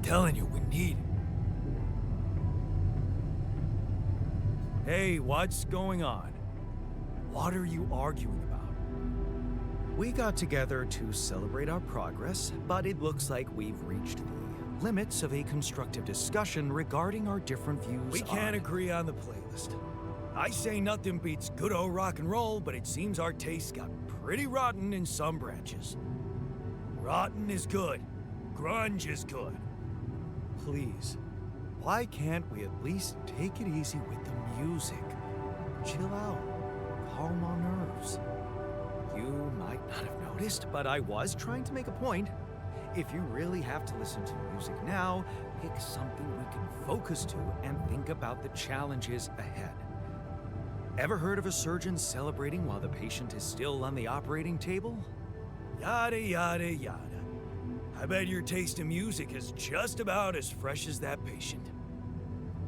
telling you, we need... Hey, what's going on? What are you arguing about? We got together to celebrate our progress, but it looks like we've reached the limits of a constructive discussion regarding our different views. We can't agree on the playlist. I say nothing beats good old rock and roll, but it seems our tastes got pretty rotten in some branches. Rotten is good. Grunge is good. Please, why can't we at least take it easy with the music? Chill out. Calm our nerves. You might not have noticed, but I was trying to make a point. If you really have to listen to music now, pick something we can focus to and think about the challenges ahead. Ever heard of a surgeon celebrating while the patient is still on the operating table? Yada, yada, yada. I bet your taste in music is just about as fresh as that patient.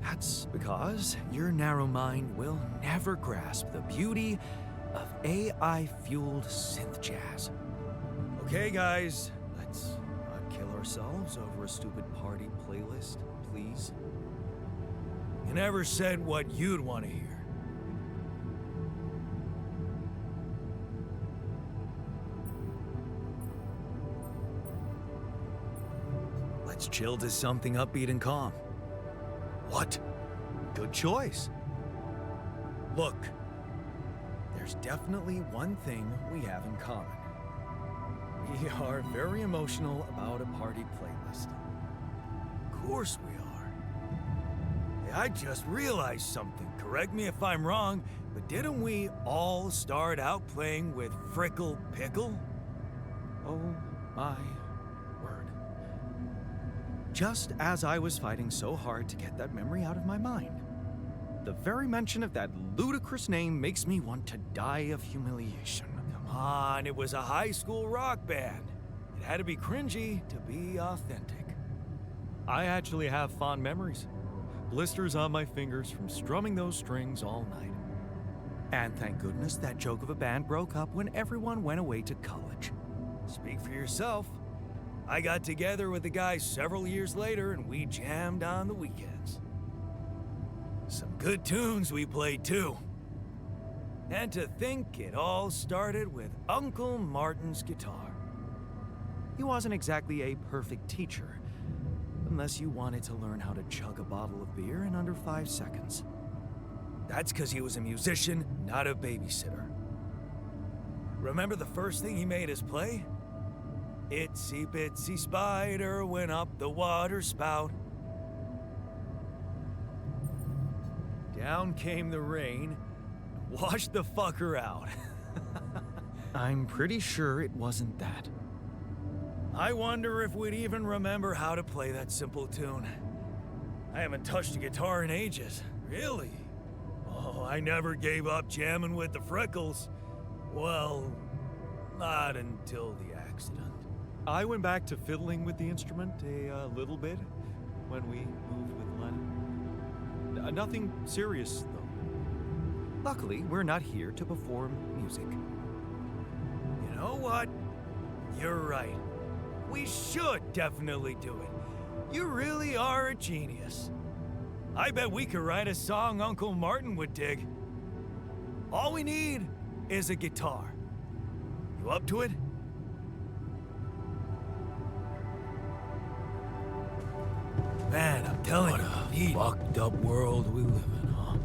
That's because your narrow mind will never grasp the beauty of AI-fueled synth jazz. Okay, guys, let's not kill ourselves over a stupid party playlist, please. You never said what you'd want to hear. Let's chill to something upbeat and calm. What? Good choice. Look, there's definitely one thing we have in common. We are very emotional about a party playlist. Of course we are. Hey, I just realized something. Correct me if I'm wrong, but didn't we all start out playing with Frickle Pickle? Oh my word. Just as I was fighting so hard to get that memory out of my mind, the very mention of that ludicrous name makes me want to die of humiliation. Come on, it was a high school rock band. It had to be cringy to be authentic. I actually have fond memories. Blisters on my fingers from strumming those strings all night. And thank goodness that joke of a band broke up when everyone went away to college. Speak for yourself. I got together with the guys several years later and we jammed on the weekends. Some good tunes we played too. And to think it all started with Uncle Martin's guitar. He wasn't exactly a perfect teacher, unless you wanted to learn how to chug a bottle of beer in under 5 seconds. That's because he was a musician, not a babysitter. Remember the first thing he made us play? Itsy bitsy spider went up the water spout. Down came the rain and washed the fucker out. I'm pretty sure it wasn't that. I wonder if we'd even remember how to play that simple tune. I haven't touched a guitar in ages. Really? Oh, I never gave up jamming with the Freckles. Well, not until the accident. I went back to fiddling with the instrument a little bit when we moved with Lennon. Nothing serious, though. Luckily, we're not here to perform music. You know what? You're right. We should definitely do it. You really are a genius. I bet we could write a song Uncle Martin would dig. All we need is a guitar. You up to it? Man, I'm telling you, what a fucked up world we live in, huh?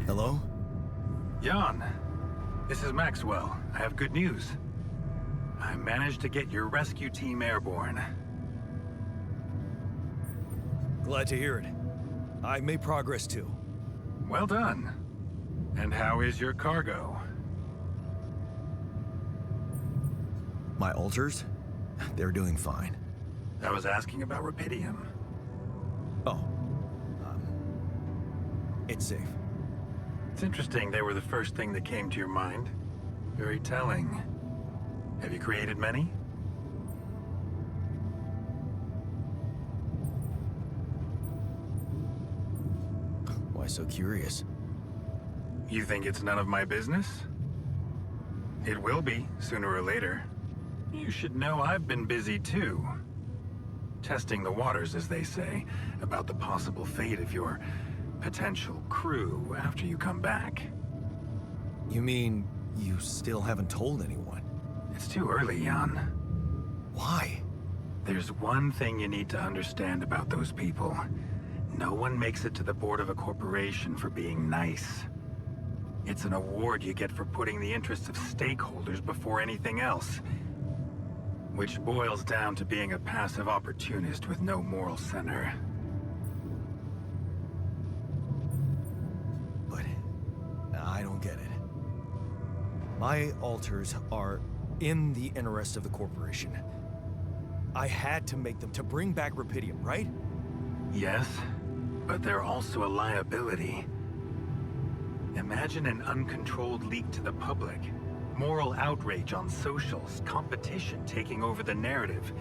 Hello? Jan, this is Maxwell. I have good news. I managed to get your rescue team airborne. Glad to hear it. I've made progress too. Well done. And how is your cargo? My alters? They're doing fine. I was asking about Rapidium. Oh. It's safe. It's interesting they were the first thing that came to your mind. Very telling. Have you created many? Why so curious? You think it's none of my business? It will be, sooner or later. You should know I've been busy too. Testing the waters, as they say, about the possible fate of your potential crew after you come back. You mean you still haven't told anyone? It's too early, Jan. Why? There's one thing you need to understand about those people. No one makes it to the board of a corporation for being nice. It's an award you get for putting the interests of stakeholders before anything else. Which boils down to being a passive opportunist with no moral center. But I don't get it. My alters are in the interest of the corporation. I had to make them to bring back Rapidium, right? Yes, but they're also a liability. Imagine an uncontrolled leak to the public. Moral outrage on socials, competition taking over the narrative.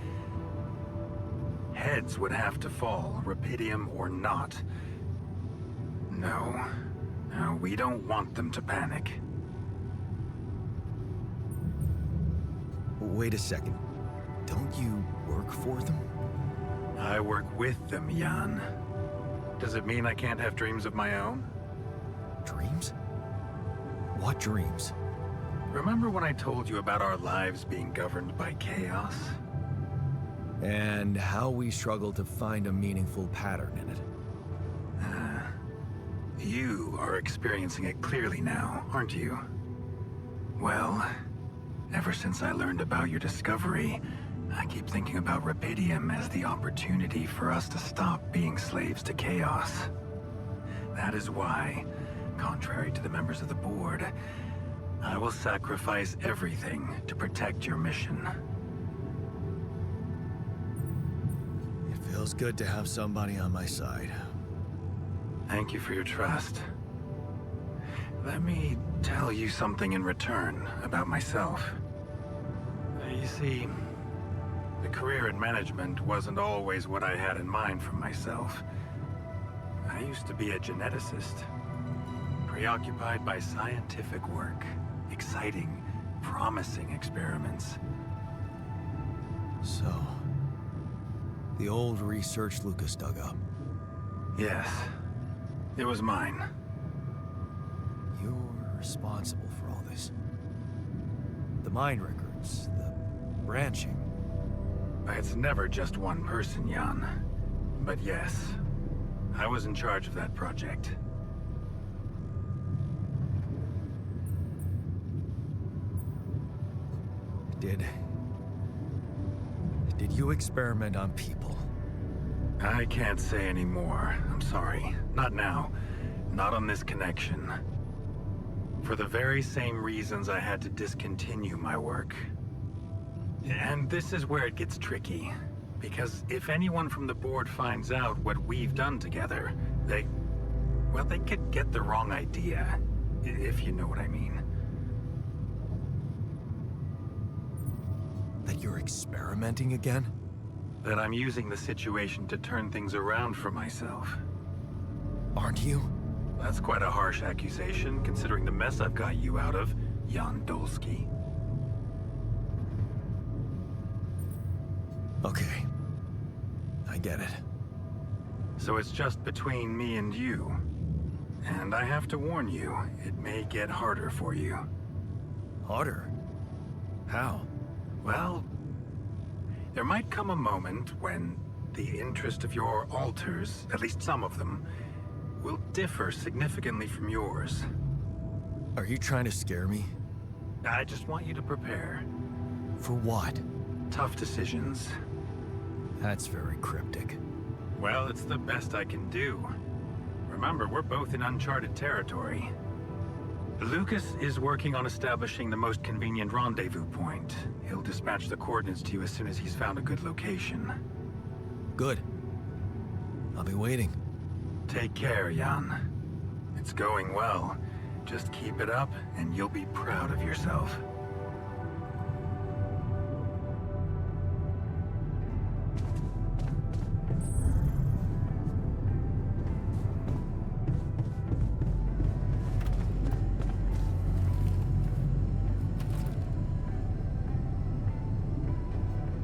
Heads would have to fall, Rapidium or not. No, we don't want them to panic. Wait a second. Don't you work for them? I work with them, Jan. Does it mean I can't have dreams of my own? Dreams? What dreams? Remember when I told you about our lives being governed by chaos? And how we struggle to find a meaningful pattern in it. You are experiencing it clearly now, aren't you? Well, ever since I learned about your discovery, I keep thinking about Rapidium as the opportunity for us to stop being slaves to chaos. That is why, contrary to the members of the board, I will sacrifice everything to protect your mission. It feels good to have somebody on my side. Thank you for your trust. Let me tell you something in return about myself. You see, the career in management wasn't always what I had in mind for myself. I used to be a geneticist, preoccupied by scientific work, exciting, promising experiments. So, the old research Lucas dug up. Yes, it was mine. You're responsible for all this. The mind records, the branching. It's never just one person, Jan. But yes, I was in charge of that project. Did you experiment on people? I can't say any more. I'm sorry. Not now. Not on this connection. For the very same reasons I had to discontinue my work. And this is where it gets tricky. Because if anyone from the board finds out what we've done together, they could get the wrong idea. If you know what I mean. That you're experimenting again? That I'm using the situation to turn things around for myself. Aren't you? That's quite a harsh accusation, considering the mess I've got you out of, Jan Dolsky. Okay. I get it. So it's just between me and you. And I have to warn you, it may get harder for you. Harder? How? Well, there might come a moment when the interest of your alters, at least some of them, will differ significantly from yours. Are you trying to scare me? I just want you to prepare. For what? Tough decisions. That's very cryptic. Well, it's the best I can do. Remember, we're both in uncharted territory. Lucas is working on establishing the most convenient rendezvous point. He'll dispatch the coordinates to you as soon as he's found a good location. Good. I'll be waiting. Take care, Jan. It's going well. Just keep it up, and you'll be proud of yourself.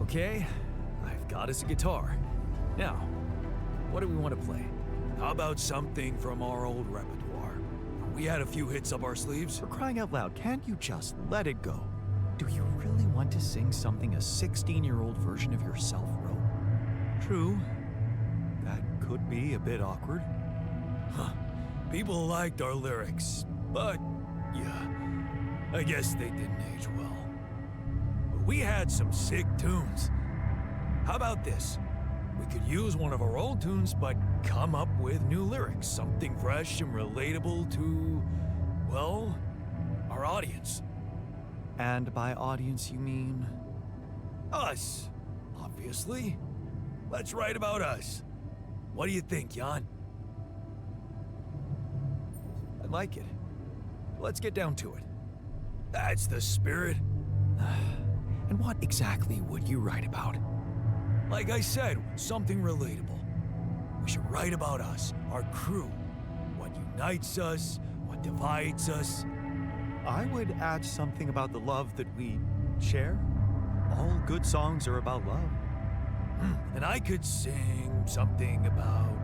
Okay, I've got us a guitar. Now, what do we want to play? How about something from our old repertoire? We had a few hits up our sleeves. For crying out loud, can't you just let it go? Do you really want to sing something a 16-year-old version of yourself wrote? True. That could be a bit awkward. Huh. People liked our lyrics, but yeah, I guess they didn't age well. But we had some sick tunes. How about this? We could use one of our old tunes, but come up with new lyrics. Something fresh and relatable to, well, our audience. And by audience, you mean? Us, obviously. Let's write about us. What do you think, Jan? I like it. Let's get down to it. That's the spirit. And what exactly would you write about? Like I said, something relatable. We should write about us, our crew. What unites us, what divides us. I would add something about the love that we share. All good songs are about love. And I could sing something about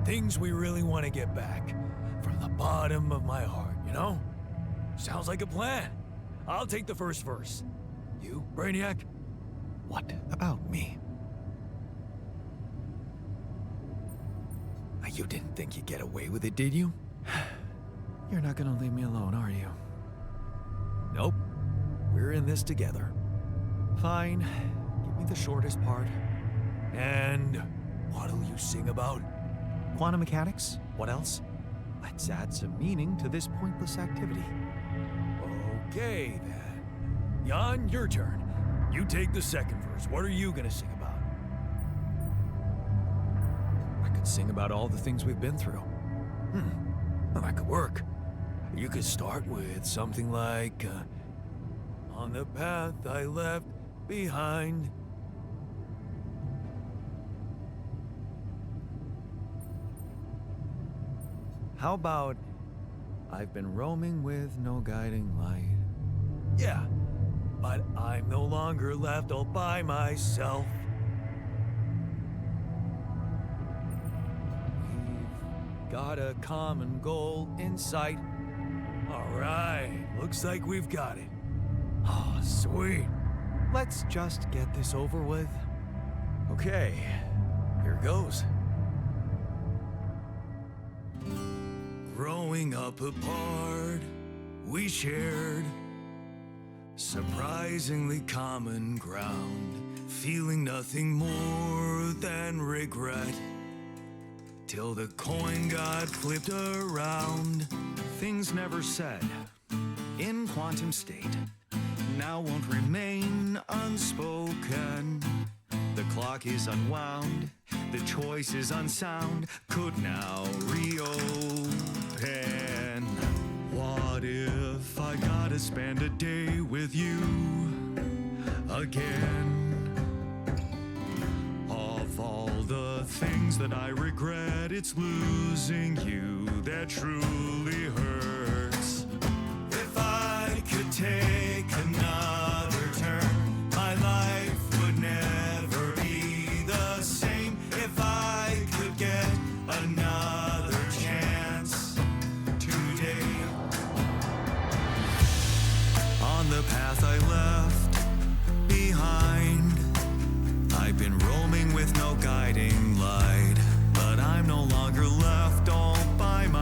things we really want to get back from the bottom of my heart, you know? Sounds like a plan. I'll take the first verse. You, Brainiac? What about me? You didn't think you'd get away with it, did you? You're not gonna leave me alone, are you? Nope. We're in this together. Fine. Give me the shortest part. And what'll you sing about? Quantum mechanics? What else? Let's add some meaning to this pointless activity. Okay, then. Jan, your turn. You take the second verse. What are you gonna sing about? I could sing about all the things we've been through. Well, that could work. You could start with something like, on the path I left behind. How about, I've been roaming with no guiding light? Yeah, but I'm no longer left all by myself. We've got a common goal in sight. All right, looks like we've got it. Oh, sweet. Let's just get this over with. Okay, here goes. Growing up apart, we shared surprisingly common ground, feeling nothing more than regret, till the coin got flipped around. Things never said in quantum state now won't remain unspoken. The clock is unwound, the choice is unsound, could now reopen. What if I gotta spend a day with you again? Of all the things that I regret, it's losing you that truly hurts. If I could take another turn, my life would never be the same. If I could get another chance today. On the path I left behind, I've been roaming with no guiding light, but I'm no longer left all by myself.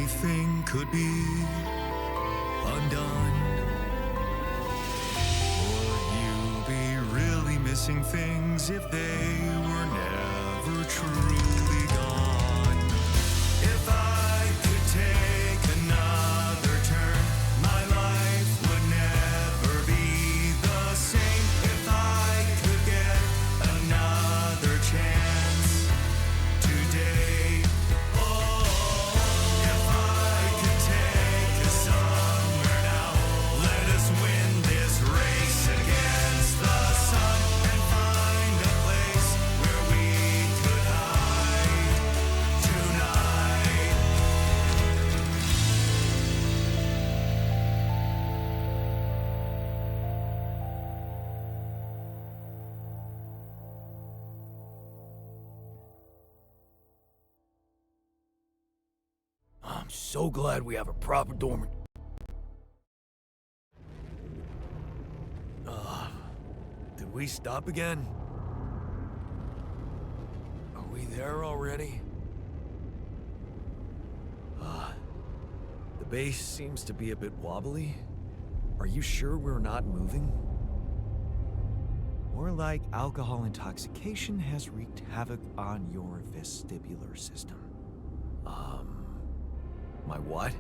anything could be undone. Would you be really missing things if they were never truly gone? If I could take another turn, my life would never be the same. If I could get another chance today, if I could take us somewhere now, let us win this race against the sun and find a place where we could hide tonight. I'm so glad we have a proper dormant. Did we stop again? Are we there already? The base seems to be a bit wobbly. Are you sure we're not moving? More like alcohol intoxication has wreaked havoc on your vestibular system. My what?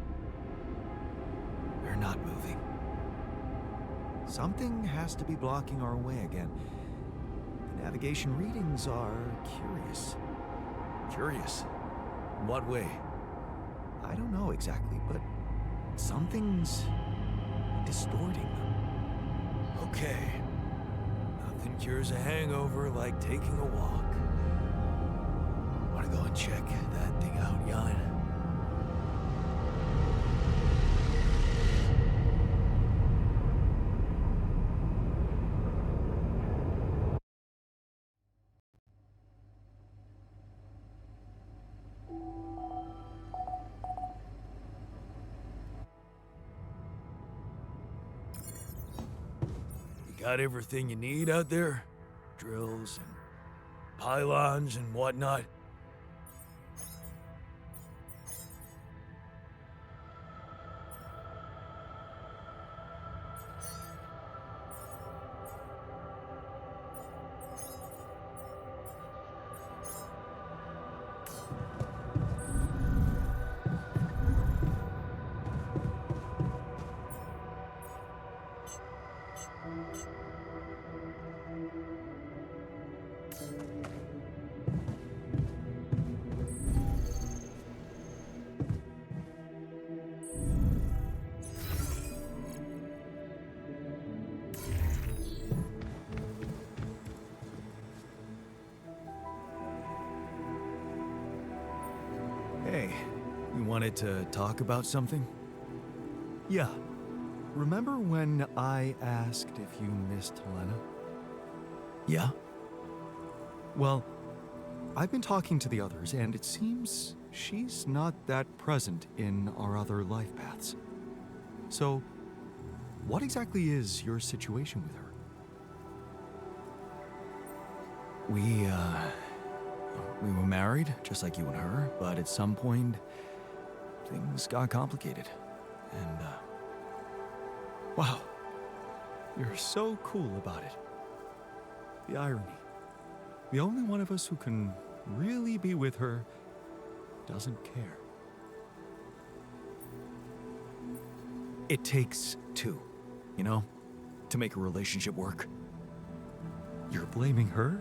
We're not moving. Something has to be blocking our way again. The navigation readings are curious. Curious. In what way? I don't know exactly, but something's distorting them. Okay. Nothing cures a hangover like taking a walk. Wanna go and check that thing out, Jan? Got everything you need out there? Drills and pylons and whatnot? Hey, you wanted to talk about something? Yeah. Remember when I asked if you missed Helena? Yeah? Well, I've been talking to the others, and it seems she's not that present in our other life paths. So, what exactly is your situation with her? We were married, just like you and her, but at some point, things got complicated. And, Wow. You're so cool about it. The irony. The only one of us who can really be with her doesn't care. it takes two, you know, to make a relationship work. You're blaming her?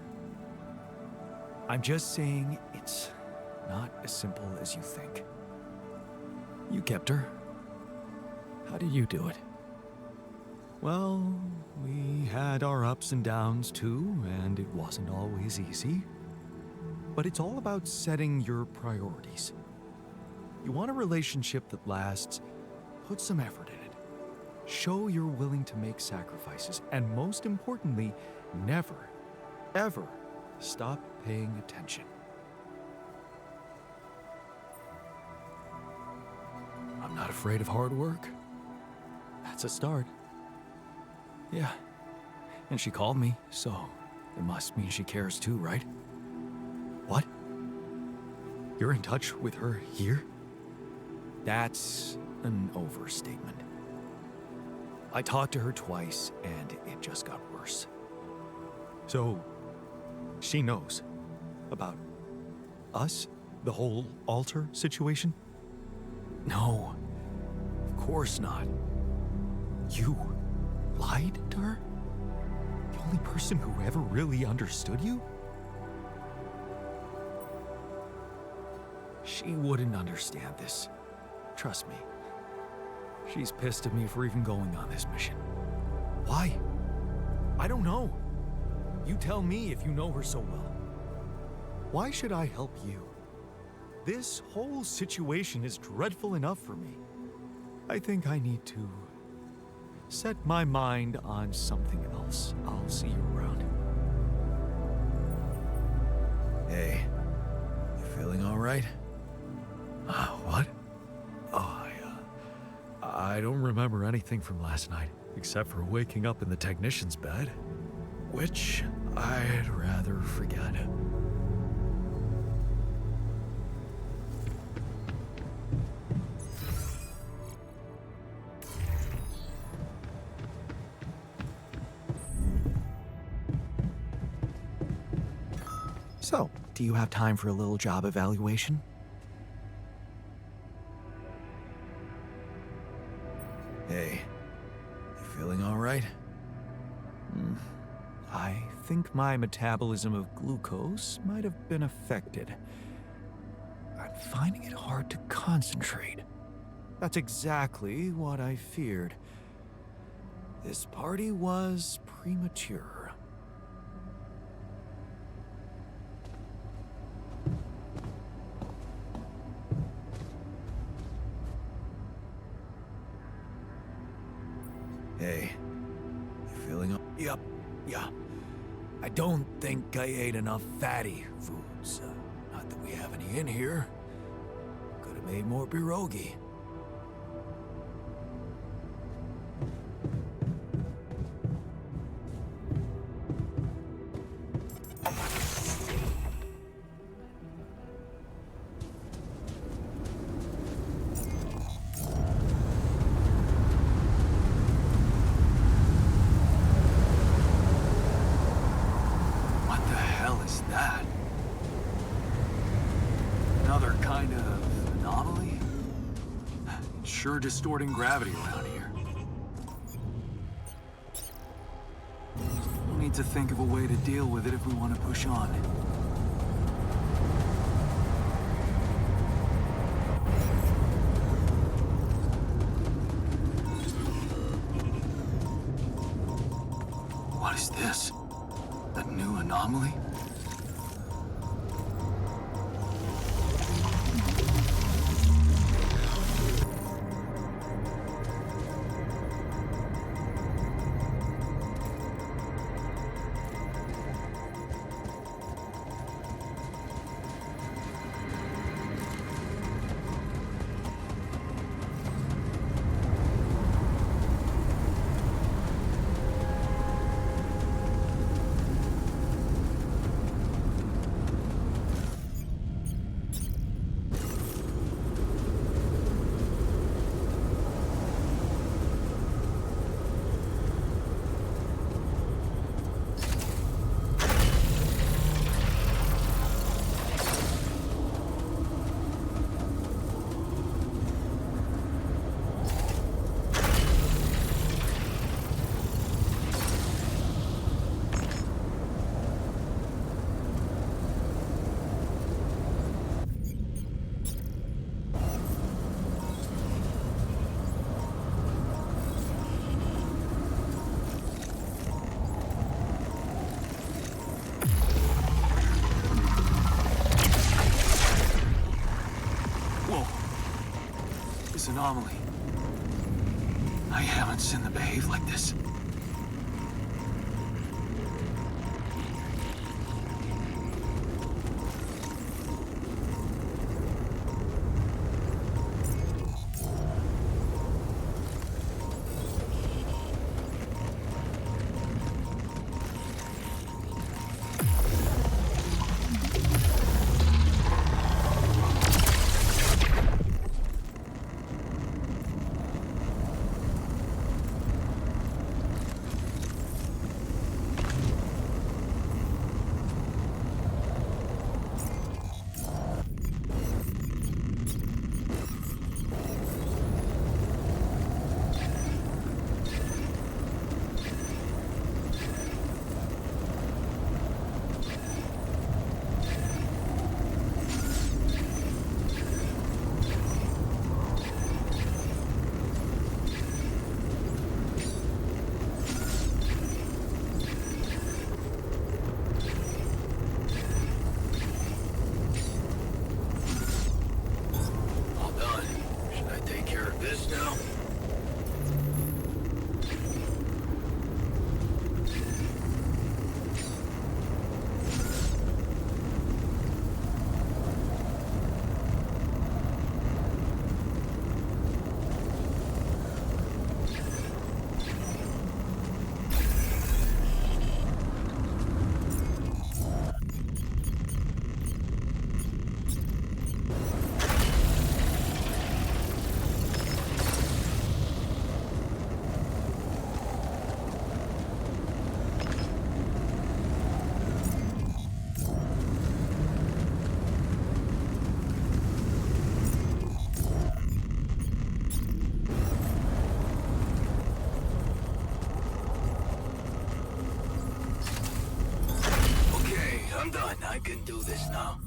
I'm just saying it's not as simple as you think. You kept her. How did you do it? Well, we had our ups and downs too, and it wasn't always easy. But it's all about setting your priorities. You want a relationship that lasts, put some effort in it. Show you're willing to make sacrifices, and most importantly, never, ever stop paying attention. I'm not afraid of hard work. That's a start. Yeah. And she called me, so it must mean she cares too, right? What? You're in touch with her here? That's an overstatement. I talked to her twice, and it just got worse. So, she knows about us? The whole altar situation? No, of course not. You lied to her? The only person who ever really understood you? She wouldn't understand this. Trust me. She's pissed at me for even going on this mission. Why? I don't know. You tell me if you know her so well. Why should I help you? This whole situation is dreadful enough for me. I think I need to set my mind on something else. I'll see you around. Hey, you feeling all right? What? Oh, I don't remember anything from last night, except for waking up in the technician's bed, which I'd rather forget. So, do you have time for a little job evaluation? Hey, you feeling all right? I think my metabolism of glucose might have been affected. I'm finding it hard to concentrate. That's exactly what I feared. This party was premature. Hey, you feeling up? Yep, yeah. I don't think I ate enough fatty foods. Not that we have any in here. Could have made more pierogi. That? Another kind of anomaly? It's sure distorting gravity around here. We'll need to think of a way to deal with it if we want to push on. What is this? A new anomaly? Anomaly. I haven't seen them behave like this. I can do this now.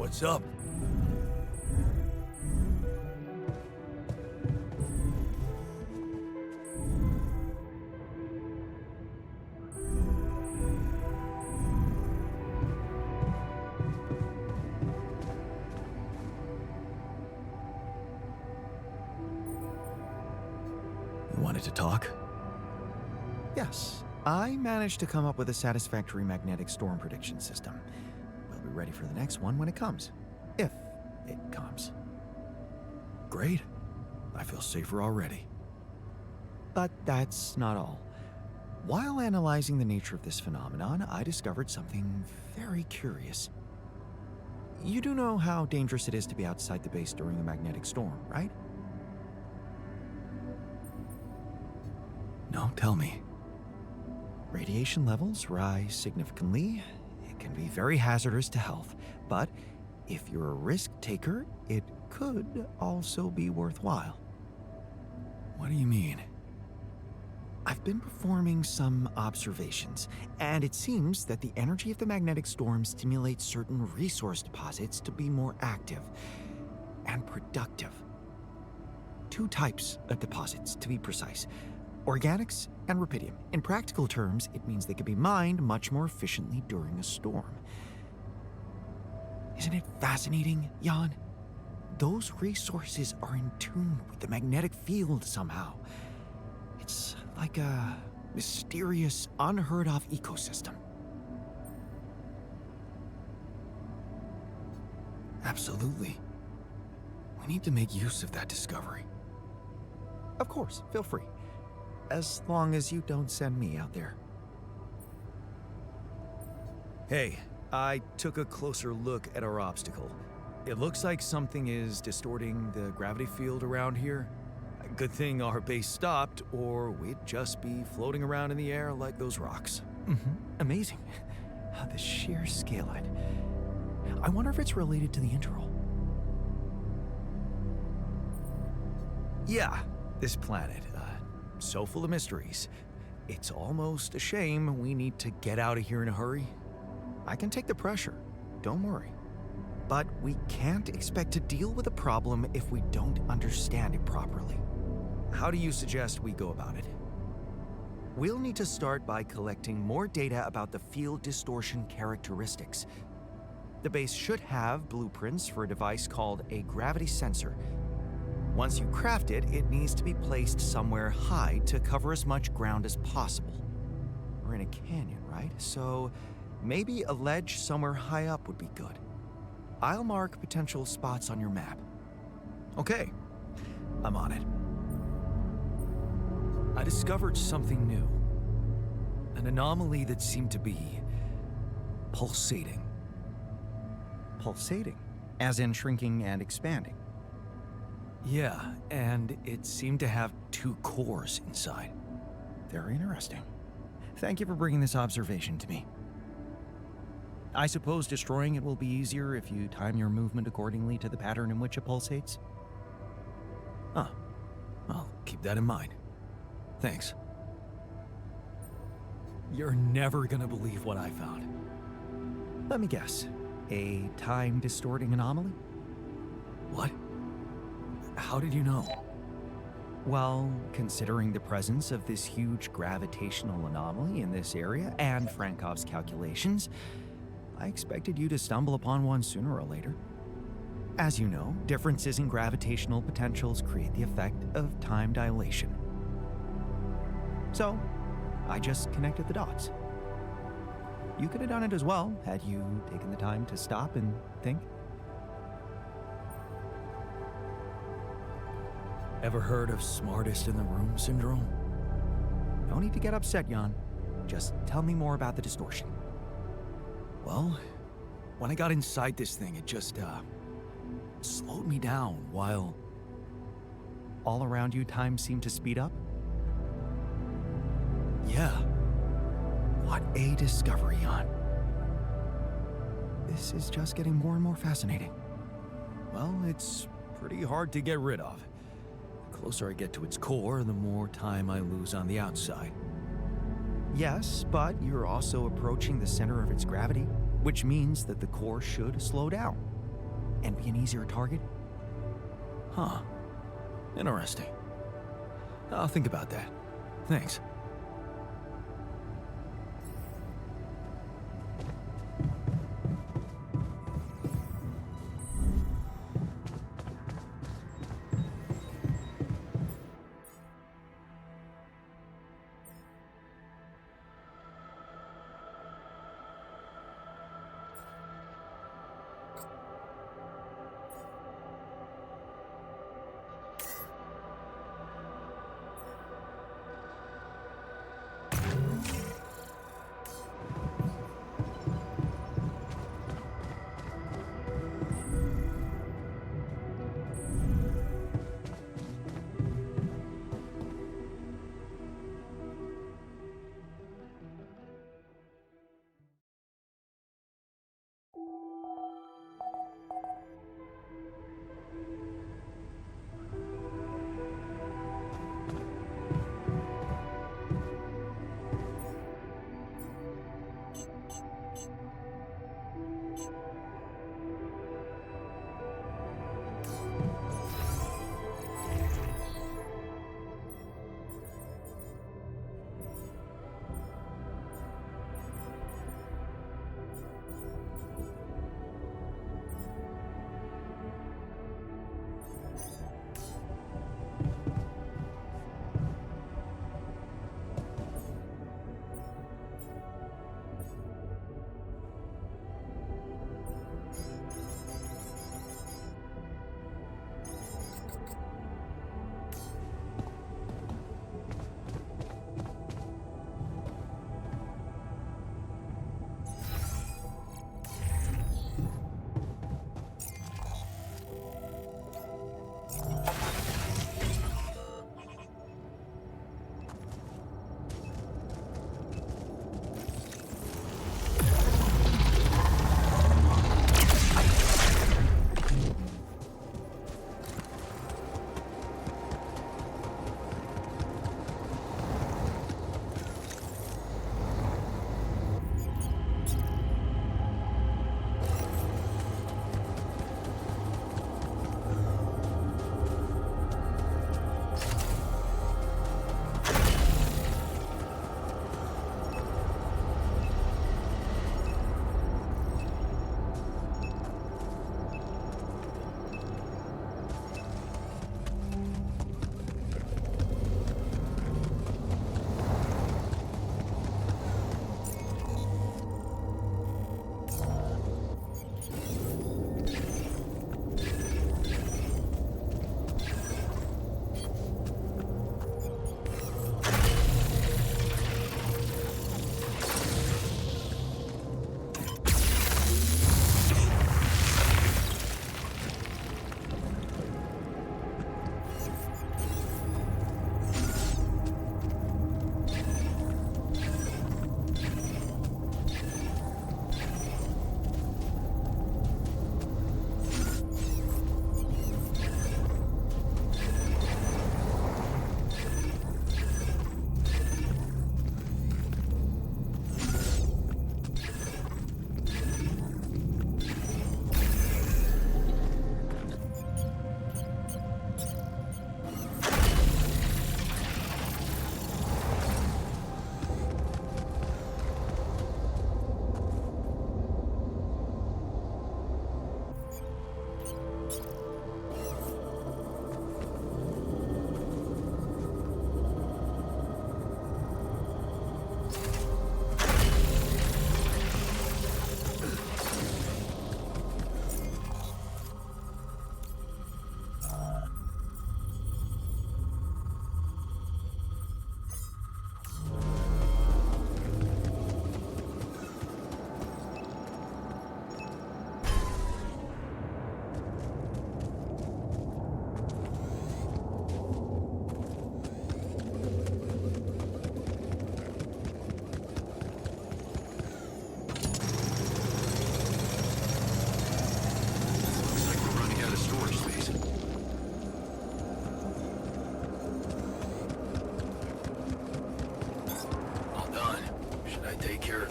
What's up? talk? Yes, I managed to come up with a satisfactory magnetic storm prediction system. We'll be ready for the next one when it comes. If it comes. Great. I feel safer already. But that's not all. While analyzing the nature of this phenomenon, I discovered something very curious. You do know how dangerous it is to be outside the base during a magnetic storm, right? No, tell me. Radiation levels rise significantly. It can be very hazardous to health, but if you're a risk taker, it could also be worthwhile. What do you mean? I've been performing some observations, and it seems that the energy of the magnetic storm stimulates certain resource deposits to be more active and productive. Two types of deposits, to be precise: organics and rubidium. In practical terms, it means they can be mined much more efficiently during a storm. Isn't it fascinating, Jan? Those resources are in tune with the magnetic field somehow. It's like a mysterious, unheard-of ecosystem. Absolutely. We need to make use of that discovery. Of course, feel free. As long as you don't send me out there. Hey, I took a closer look at our obstacle. It looks like something is distorting the gravity field around here. Good thing our base stopped, or we'd just be floating around in the air like those rocks. Amazing. The sheer scale of it. I wonder if it's related to the interval. Yeah, this planet, so full of mysteries. It's almost a shame we need to get out of here in a hurry. I can take the pressure. Don't worry. But we can't expect to deal with a problem if we don't understand it properly. How do you suggest we go about it? We'll need to start by collecting more data about the field distortion characteristics. The base should have blueprints for a device called a gravity sensor. Once you craft it, it needs to be placed somewhere high to cover as much ground as possible. We're in a canyon, right? So maybe a ledge somewhere high up would be good. I'll mark potential spots on your map. Okay, I'm on it. I discovered something new. An anomaly that seemed to be pulsating. Pulsating, as in shrinking and expanding. Yeah, and it seemed to have two cores inside. Very interesting. Thank you for bringing this observation to me. I suppose destroying it will be easier if you time your movement accordingly to the pattern in which it pulsates? Huh. I'll keep that in mind. Thanks. You're never gonna believe what I found. Let me guess. A time-distorting anomaly? What? How did you know? Well, considering the presence of this huge gravitational anomaly in this area and Frankov's calculations, I expected you to stumble upon one sooner or later. As you know, differences in gravitational potentials create the effect of time dilation. So, I just connected the dots. You could have done it as well, had you taken the time to stop and think. Ever heard of smartest in the room syndrome? No need to get upset, Jan. Just tell me more about the distortion. Well, when I got inside this thing, it just, slowed me down while... All around you, time seemed to speed up? Yeah. What a discovery, Jan. This is just getting more and more fascinating. Well, it's pretty hard to get rid of. The closer I get to its core, the more time I lose on the outside. Yes, but you're also approaching the center of its gravity, which means that the core should slow down and be an easier target. Huh. Interesting. I'll think about that. Thanks.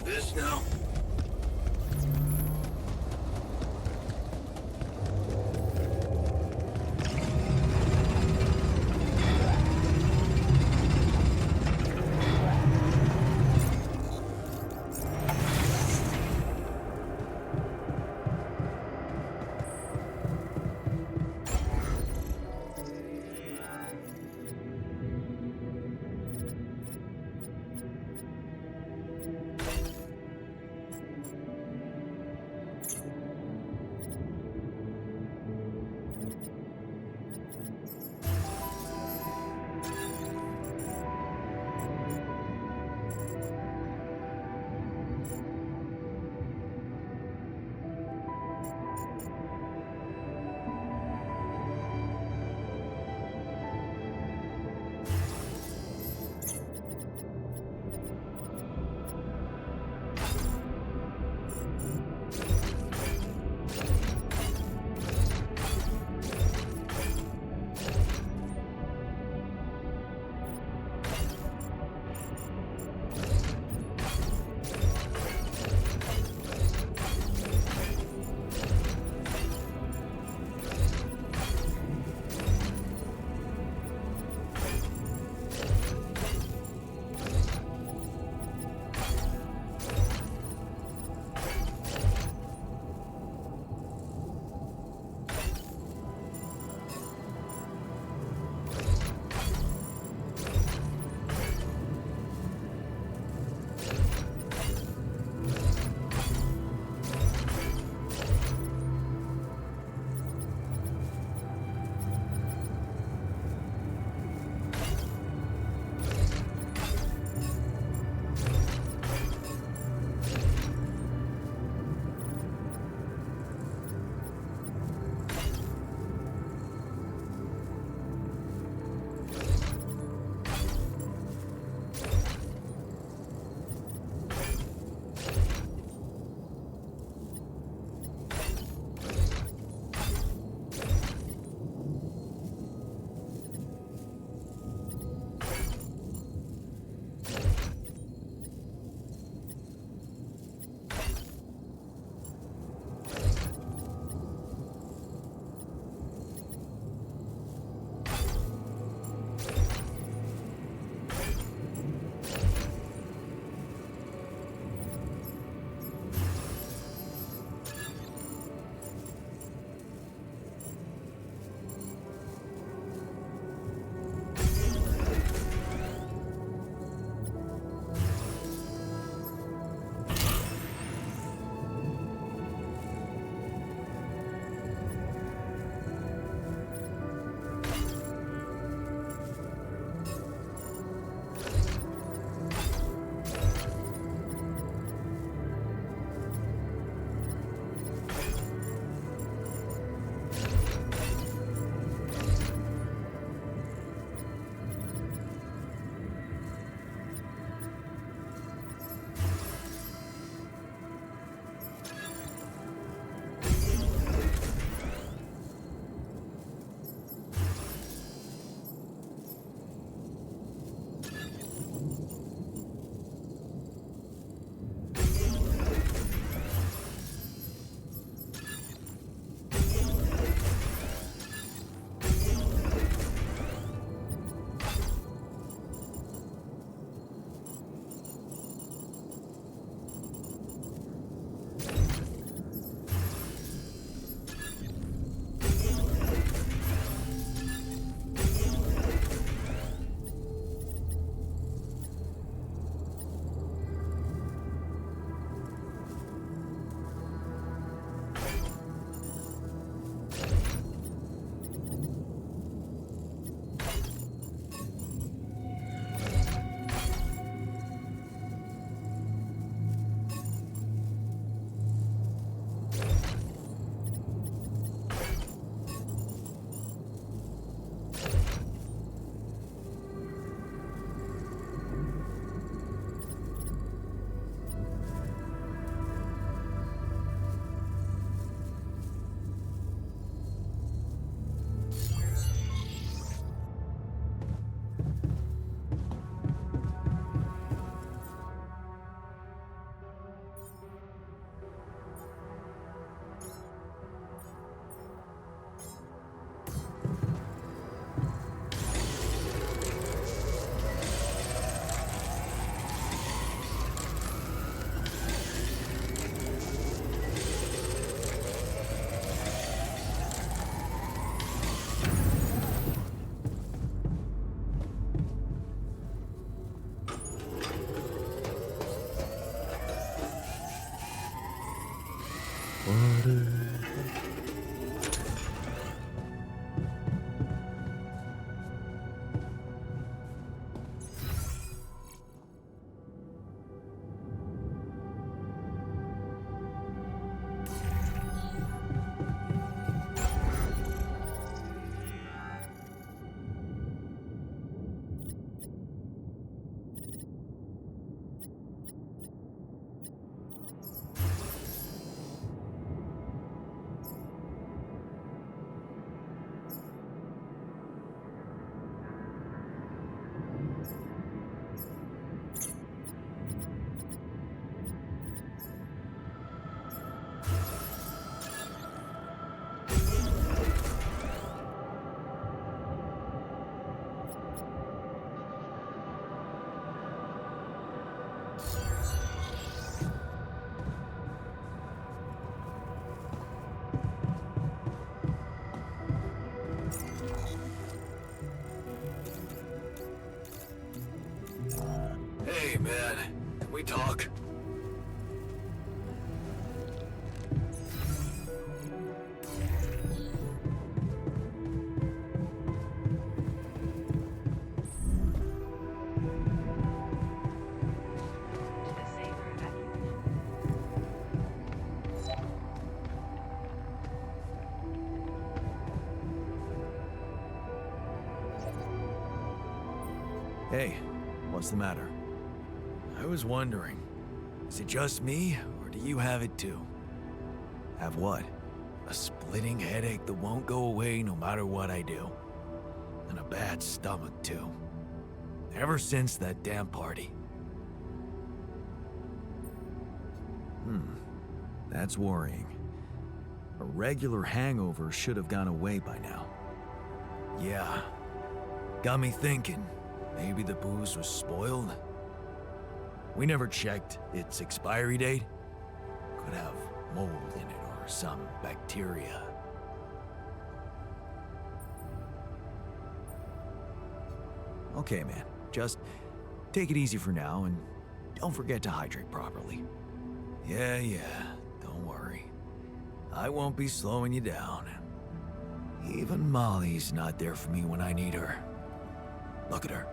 this now? man. Can we talk? Hey, what's the matter? I was wondering, is it just me, or do you have it too? Have what? A splitting headache that won't go away no matter what I do. And a bad stomach too. Ever since that damn party. That's worrying. A regular hangover should have gone away by now. Yeah. Got me thinking, maybe the booze was spoiled? We never checked its expiry date. Could have mold in it or some bacteria. Okay, man. Just take it easy for now and don't forget to hydrate properly. Yeah, don't worry. I won't be slowing you down. Even Molly's not there for me when I need her. Look at her,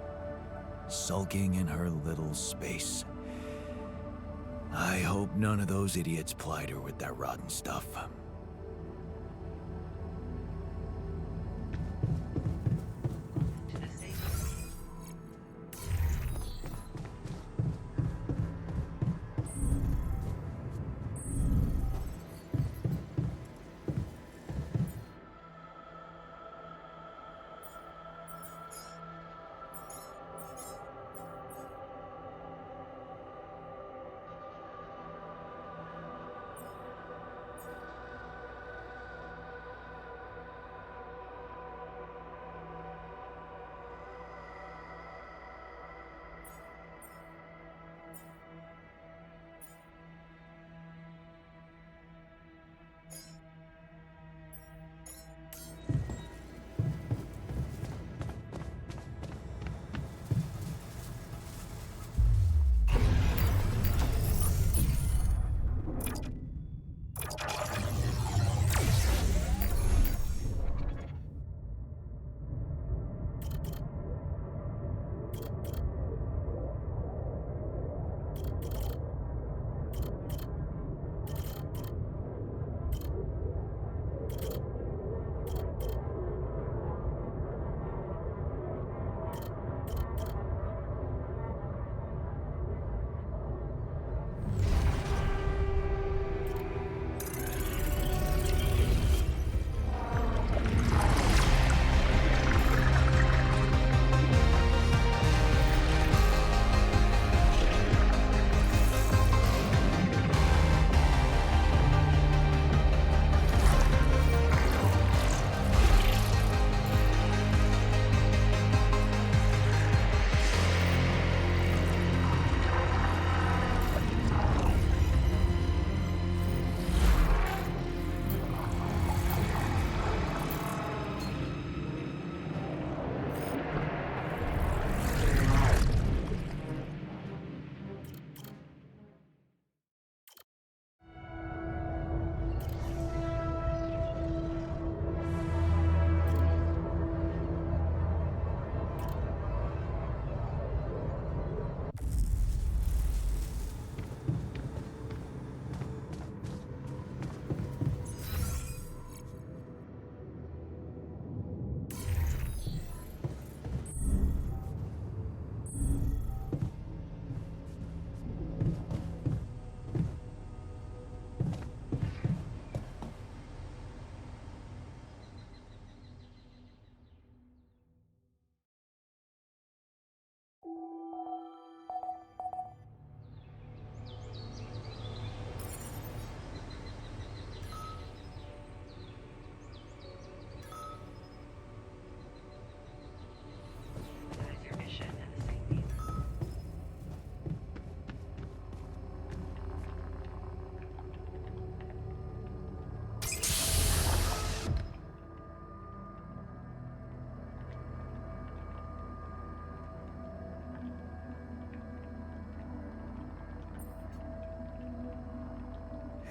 sulking in her little space. I hope none of those idiots plied her with that rotten stuff.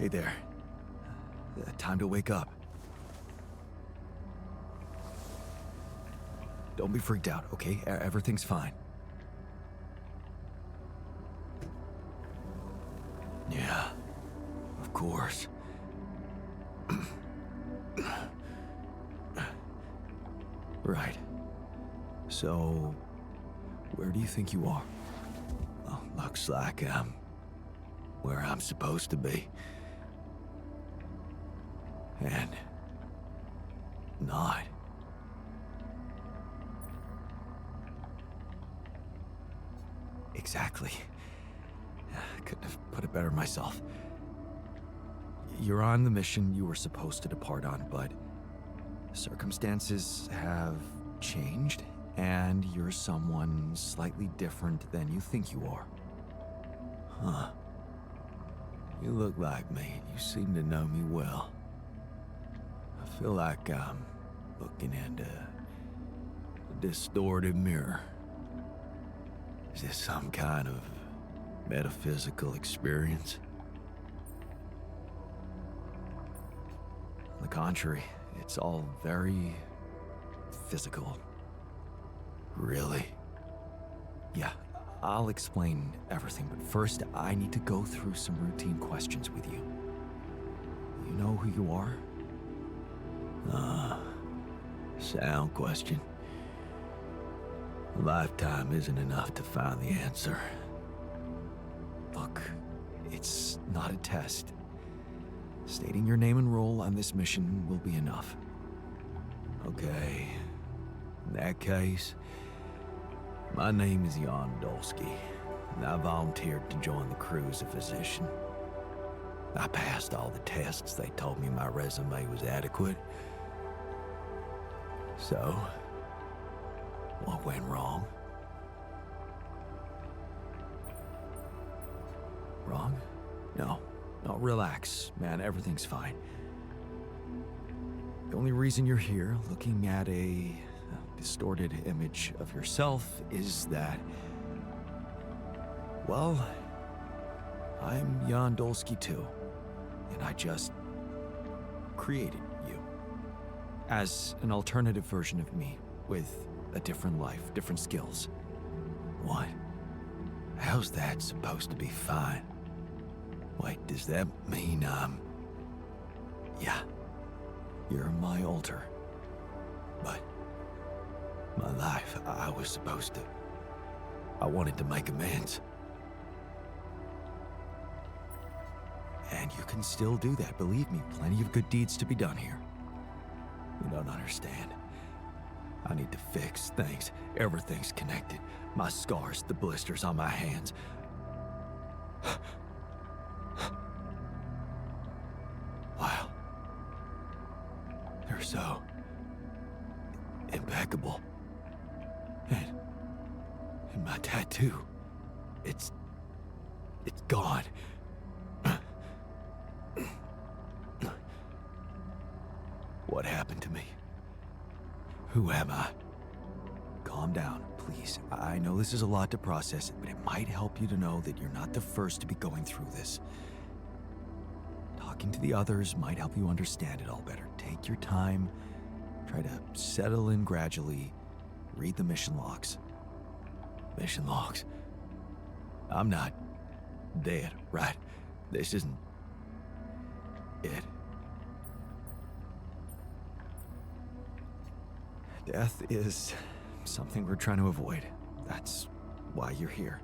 Hey there. Time to wake up. Don't be freaked out, okay? Everything's fine. Yeah, of course. Right. So, where do you think you are? Well, looks like I'm where I'm supposed to be. And not. Exactly. Couldn't have put it better myself. You're on the mission you were supposed to depart on, but circumstances have changed, and you're someone slightly different than you think you are. Huh. You look like me. You seem to know me well. I feel like I'm looking into a distorted mirror. Is this some kind of metaphysical experience? On the contrary, it's all very physical. Really? Yeah, I'll explain everything, but first I need to go through some routine questions with you. You know who you are? Sound question. A lifetime isn't enough to find the answer. Look, it's not a test. Stating your name and role on this mission will be enough. Okay. In that case, my name is Jan Dolsky, and I volunteered to join the crew as a physician. I passed all the tests. They told me my resume was adequate. So, what went wrong? Wrong? No, relax, man. Everything's fine. The only reason you're here, looking at a distorted image of yourself, is that, well, I'm Jan Dolsky too, and I just created you as an alternative version of me with a different life, different skills. What? How's that supposed to be fine? Wait, does that mean yeah, you're my alter. But my life, I was supposed to. I wanted to make amends. And you can still do that, believe me. Plenty of good deeds to be done here. You don't understand. I need to fix things. Everything's connected. My scars, the blisters on my hands. Wow. They're so impeccable. And my tattoo, it's gone. What happened to me? Who am I? Calm down, please. I know this is a lot to process, but it might help you to know that you're not the first to be going through this. Talking to the others might help you understand it all better. Take your time. Try to settle in gradually. Read the mission logs. Mission logs? I'm not dead, right? This isn't it. Death is something we're trying to avoid. That's why you're here.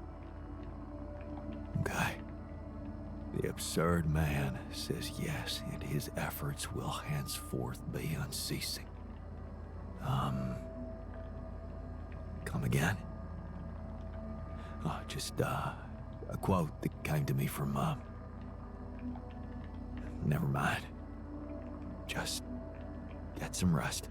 Okay. The absurd man says yes, and his efforts will henceforth be unceasing. Come again? Oh, just, a quote that came to me from, never mind. Just get some rest.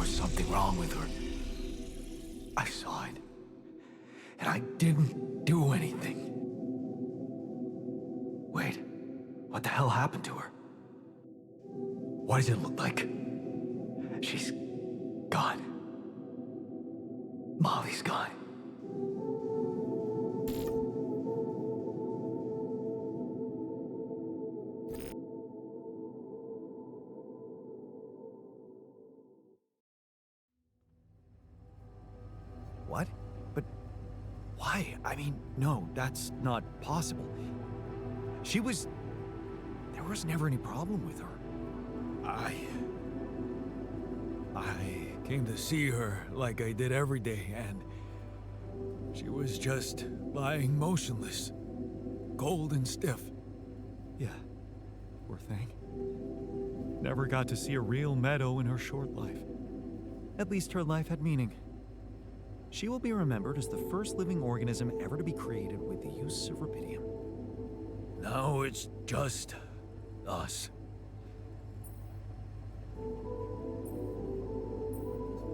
was something wrong with her. I saw it. And I didn't do anything. Wait, what the hell happened to her? What does it look like? She's gone. Molly's gone. What? But why? I mean, no, that's not possible. There was never any problem with her. I came to see her like I did every day, and she was just lying motionless, cold and stiff. Yeah, poor thing. Never got to see a real Meadow in her short life. At least her life had meaning. She will be remembered as the first living organism ever to be created with the use of rubidium. Now it's just us.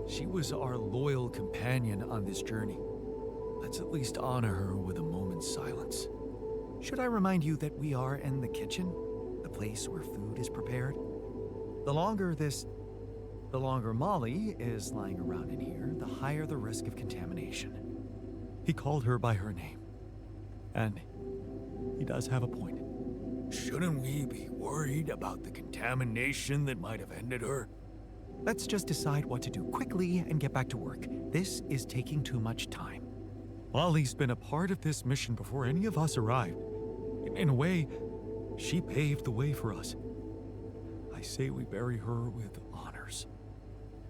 She was our loyal companion on this journey. Let's at least honor her with a moment's silence. Should I remind you that we are in the kitchen, the place where food is prepared? The longer Molly is lying around in here, the higher the risk of contamination. He called her by her name. And he does have a point. Shouldn't we be worried about the contamination that might have ended her? Let's just decide what to do quickly and get back to work. This is taking too much time. Molly's been a part of this mission before any of us arrived. In a way, she paved the way for us. I say we bury her with honors.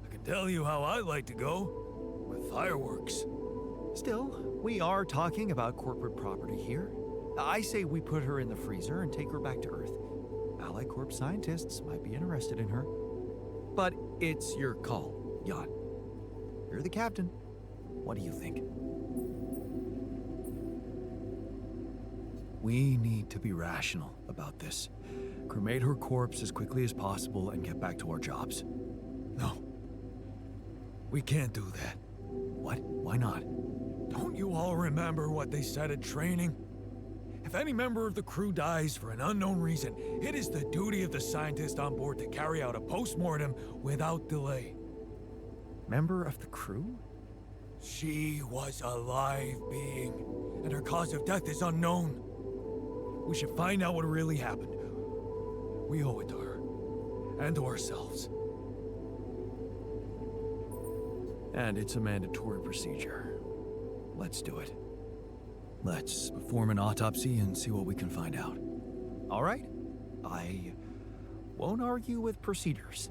I can tell you how I like to go. With fireworks. Still, we are talking about corporate property here. I say we put her in the freezer and take her back to Earth. Allied Corp scientists might be interested in her. But it's your call, Jan. You're the captain. What do you think? We need to be rational about this. Cremate her corpse as quickly as possible and get back to our jobs. No. We can't do that. What? Why not? Don't you all remember what they said at training? If any member of the crew dies for an unknown reason, it is the duty of the scientist on board to carry out a post-mortem without delay. Member of the crew? She was a live being, and her cause of death is unknown. We should find out what really happened. We owe it to her, and to ourselves. And it's a mandatory procedure. Let's do it. Let's perform an autopsy and see what we can find out. All right? I won't argue with procedures.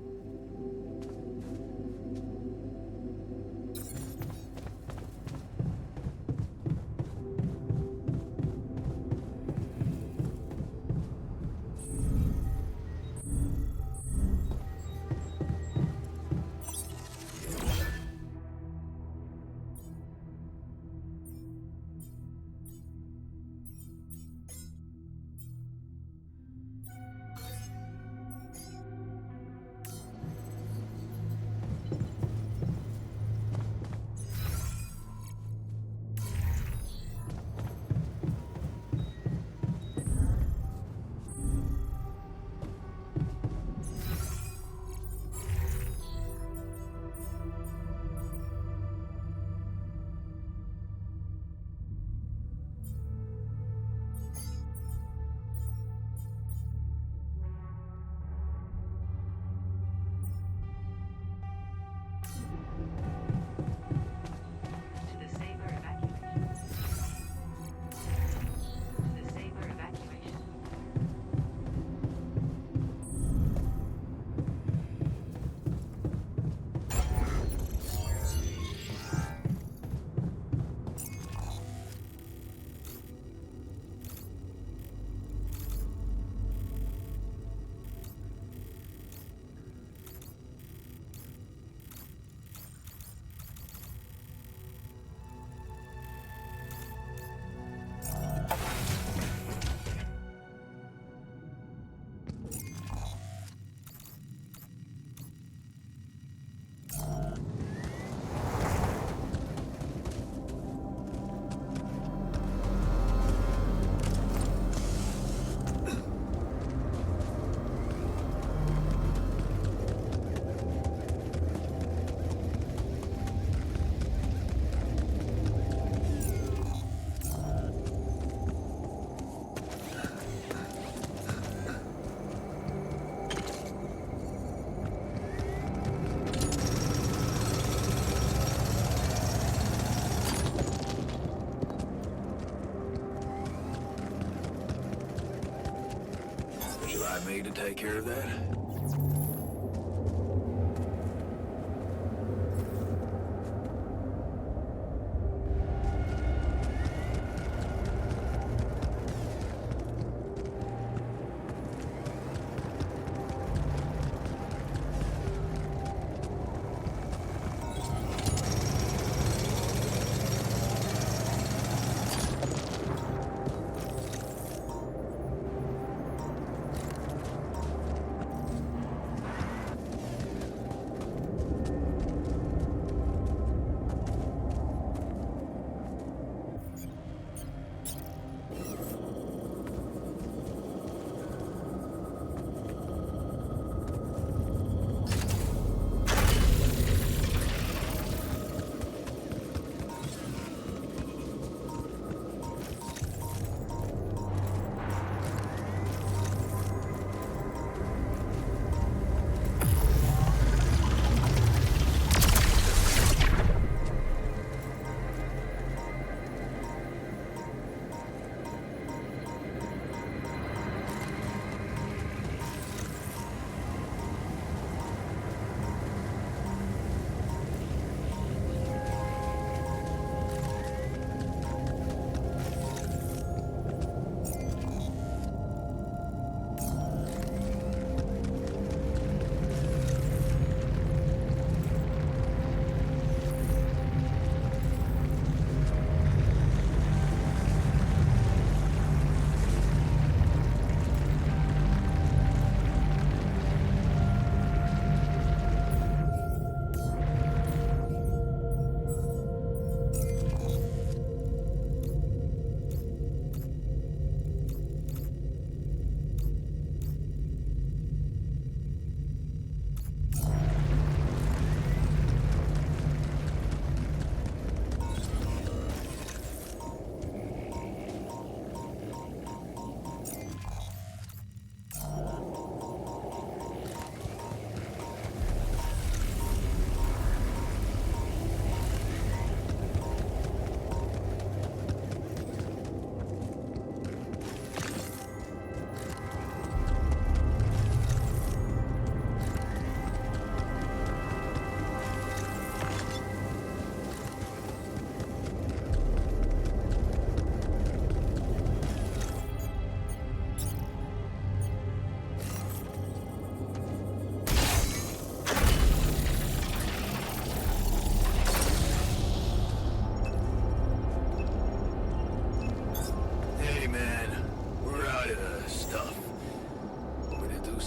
can take care of that.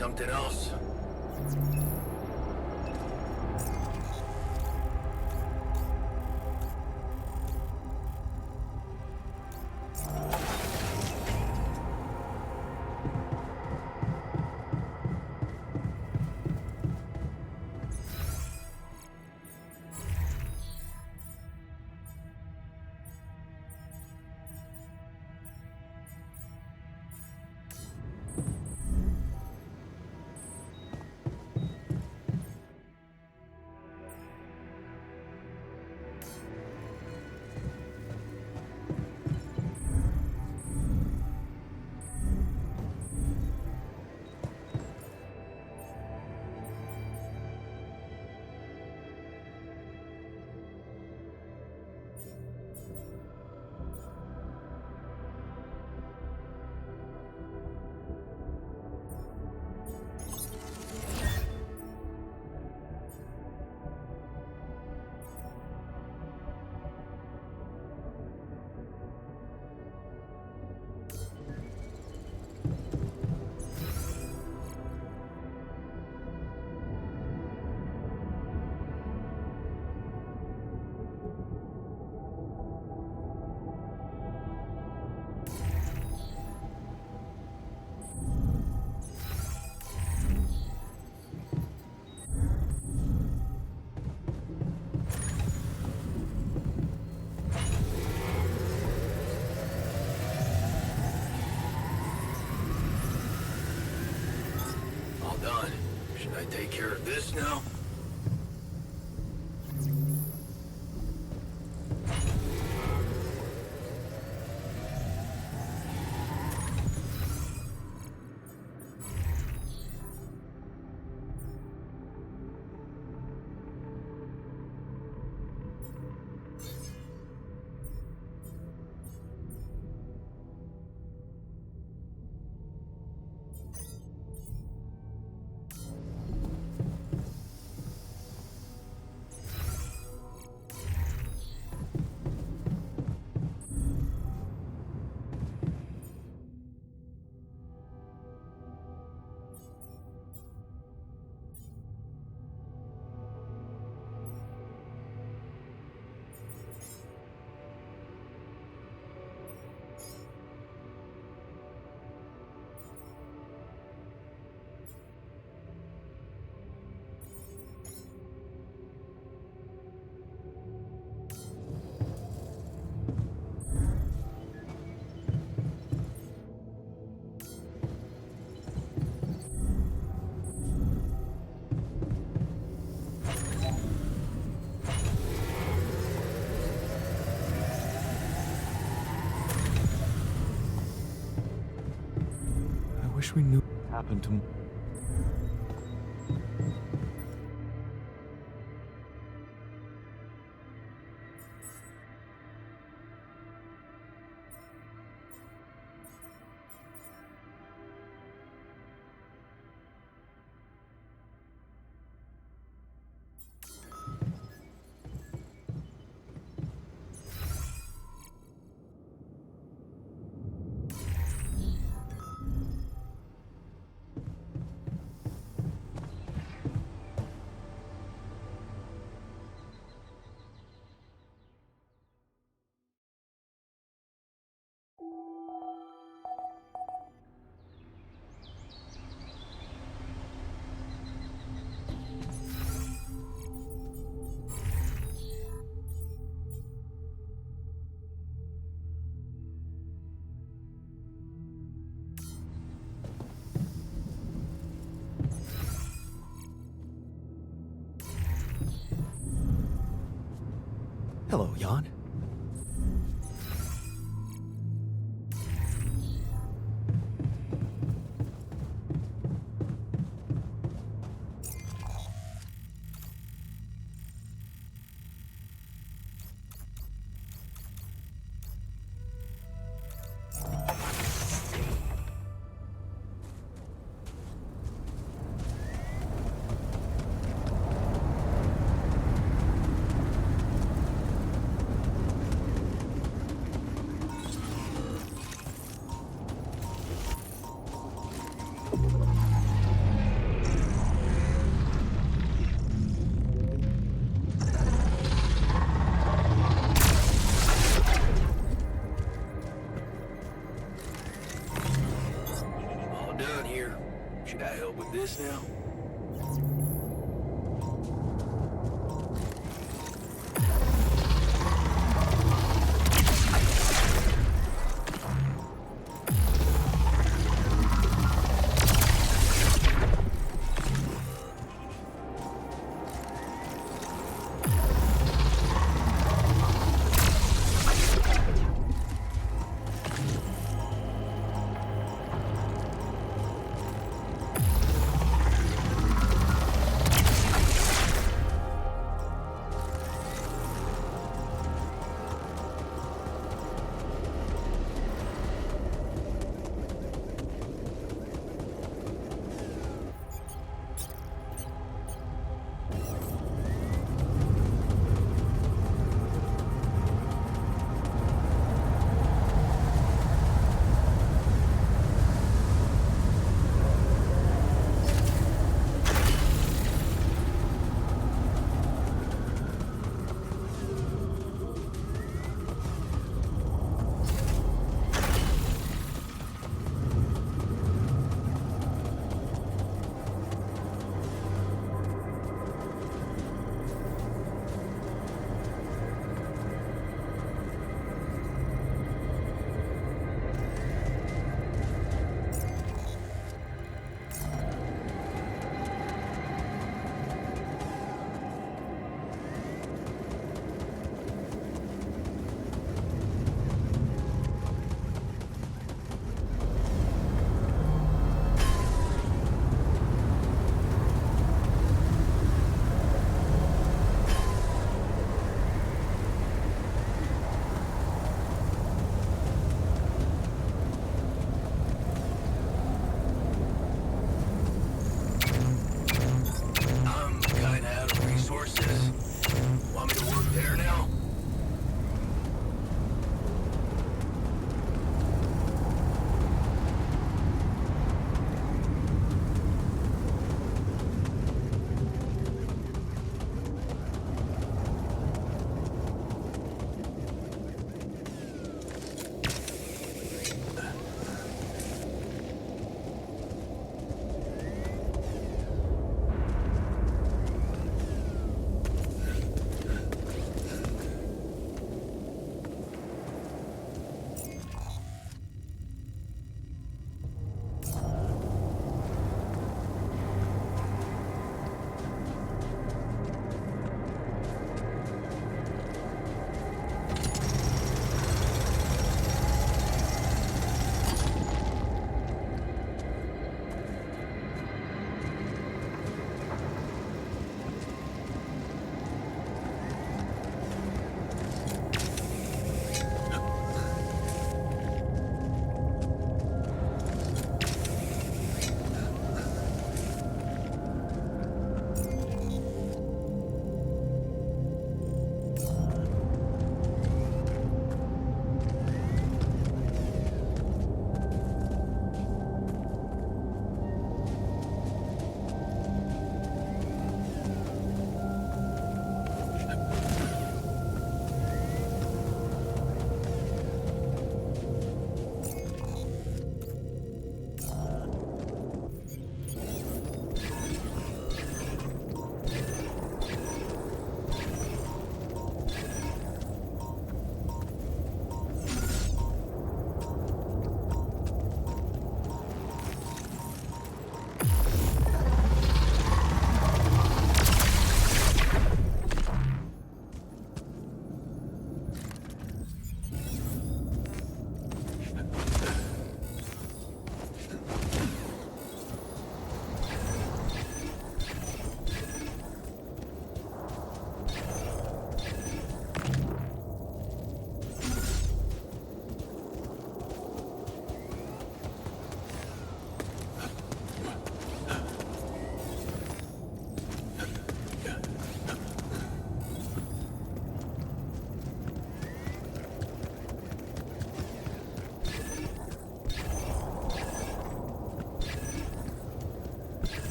Something else? Done. Should I take care of this now? wish we knew what happened to... Hello, Jan. All done here. Should I help with this now?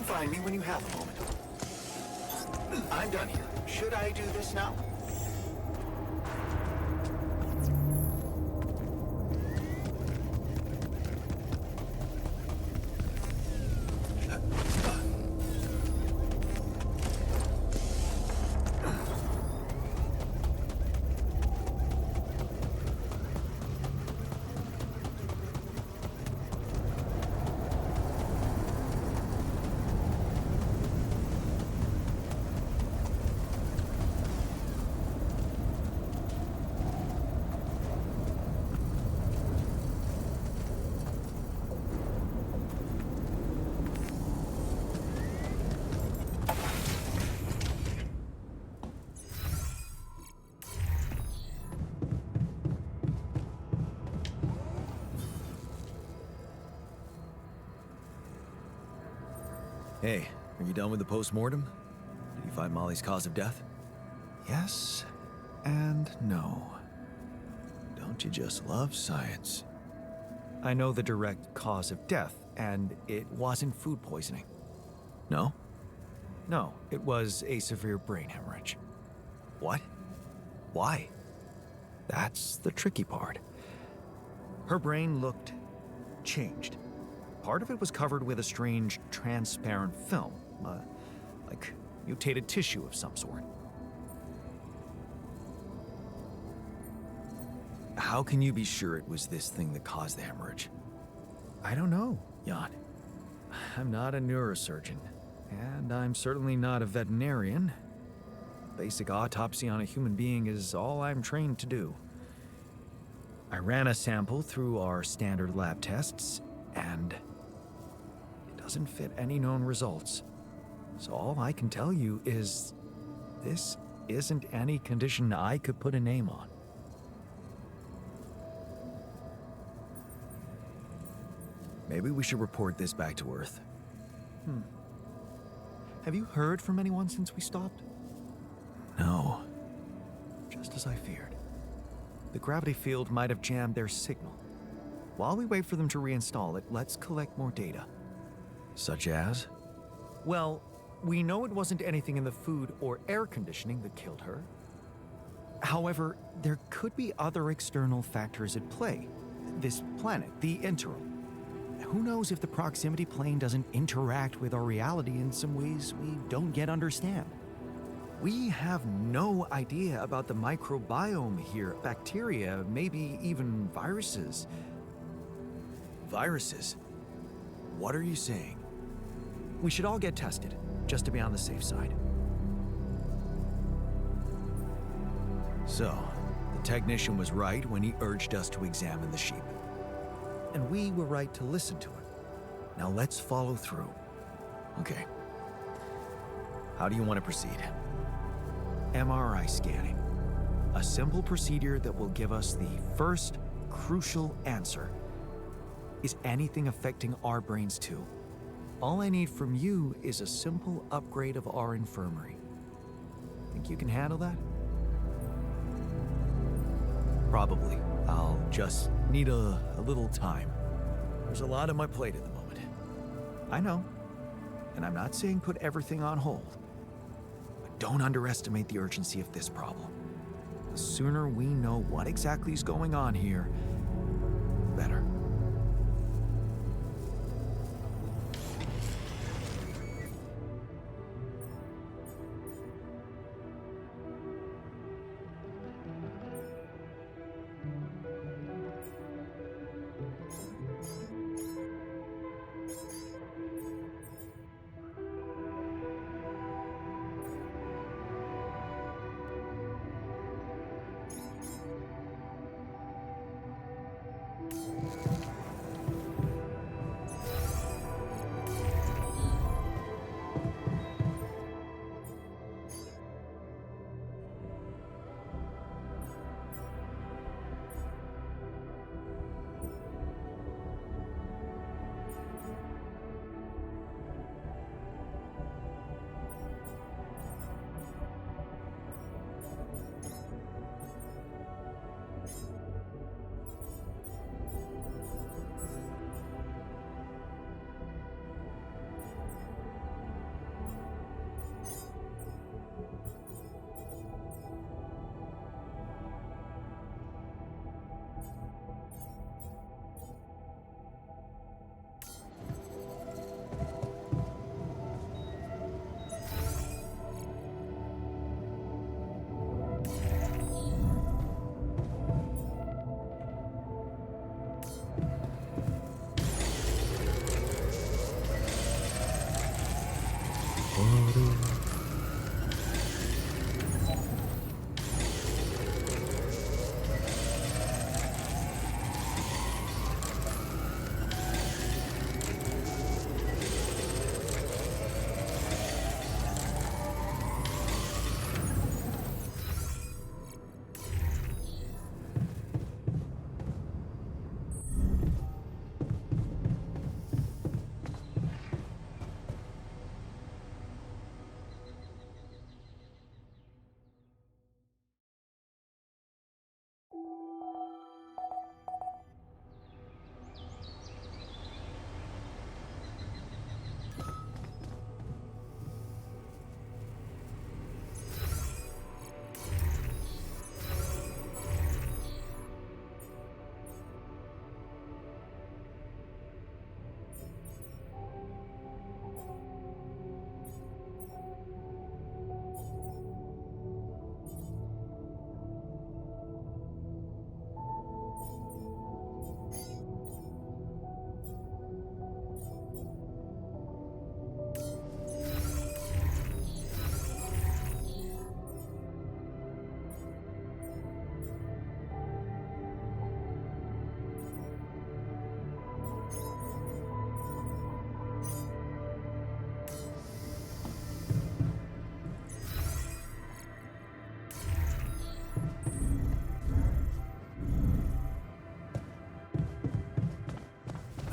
can find me when you have a moment. I'm done here. Should I do this now? Hey, are you done with the post-mortem? Did you find Molly's cause of death? Yes and no. Don't you just love science? I know the direct cause of death, and it wasn't food poisoning. No? No, it was a severe brain hemorrhage. What? Why? That's the tricky part. Her brain looked changed. Part of it was covered with a strange, transparent film, like mutated tissue of some sort. How can you be sure it was this thing that caused the hemorrhage? I don't know, Jan. I'm not a neurosurgeon, and I'm certainly not a veterinarian. Basic autopsy on a human being is all I'm trained to do. I ran a sample through our standard lab tests, and it doesn't fit any known results. So all I can tell you is this isn't any condition I could put a name on. Maybe we should report this back to Earth. Have you heard from anyone since we stopped? No. Just as I feared. The gravity field might have jammed their signal. While we wait for them to reinstall it, let's collect more data. Such as? Well, we know it wasn't anything in the food or air conditioning that killed her. However, there could be other external factors at play. This planet, the Interim. Who knows if the proximity plane doesn't interact with our reality in some ways we don't yet understand? We have no idea about the microbiome here, bacteria, maybe even viruses. Viruses? What are you saying? We should all get tested, just to be on the safe side. So, the technician was right when he urged us to examine the sheep. And we were right to listen to him. Now let's follow through. Okay. How do you want to proceed? MRI scanning. A simple procedure that will give us the first crucial answer. Is anything affecting our brains too? All I need from you is a simple upgrade of our infirmary. Think you can handle that? Probably. I'll just need a little time. There's a lot on my plate at the moment. I know. And I'm not saying put everything on hold. But don't underestimate the urgency of this problem. The sooner we know what exactly is going on here, the better.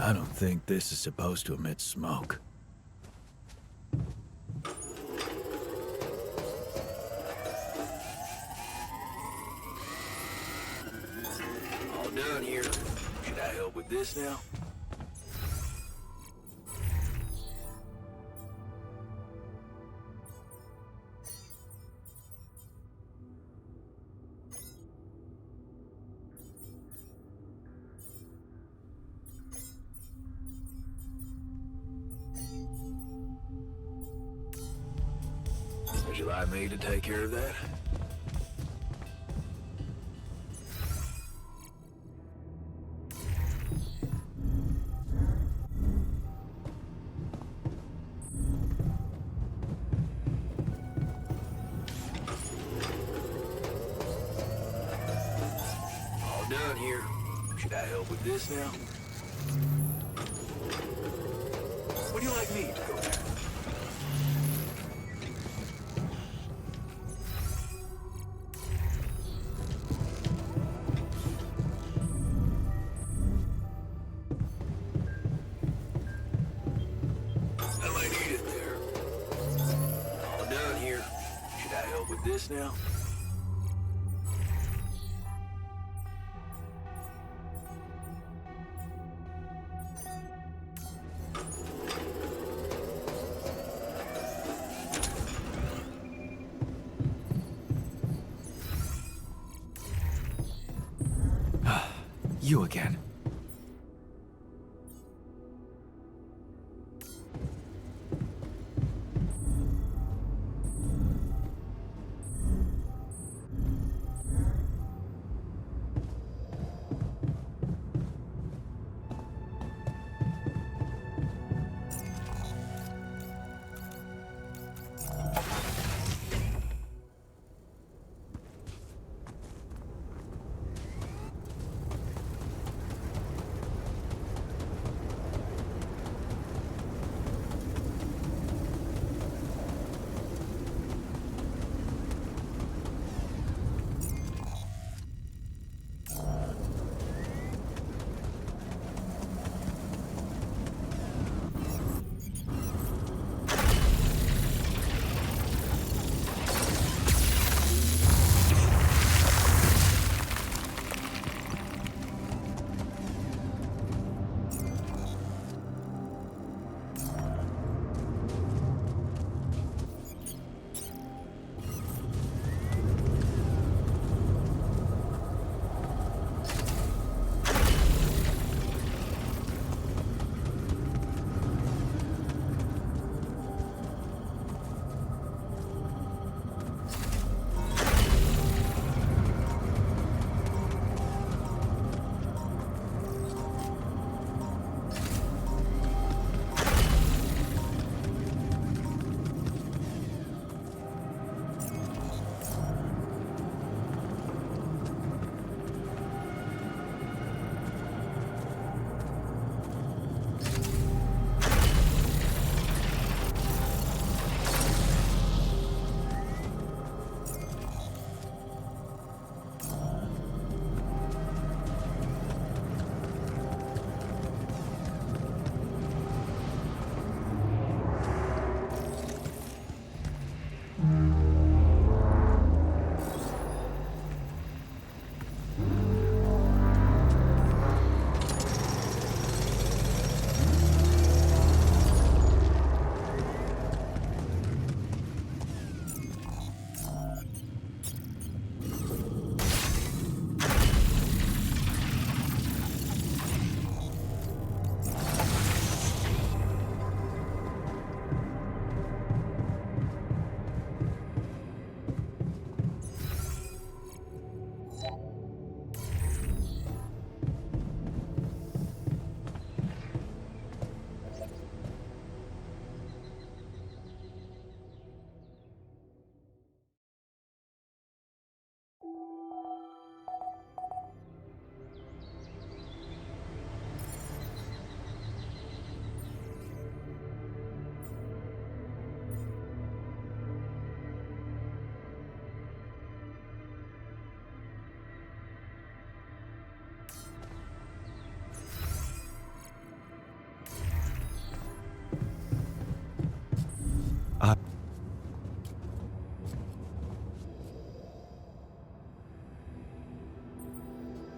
I don't think this is supposed to emit smoke. All done here. Should I help with this now? Would you like me to take care of that? All done here. Should I help with this now? Would you like me to go there? I might need it there. All done here. Should I help with this now? You again.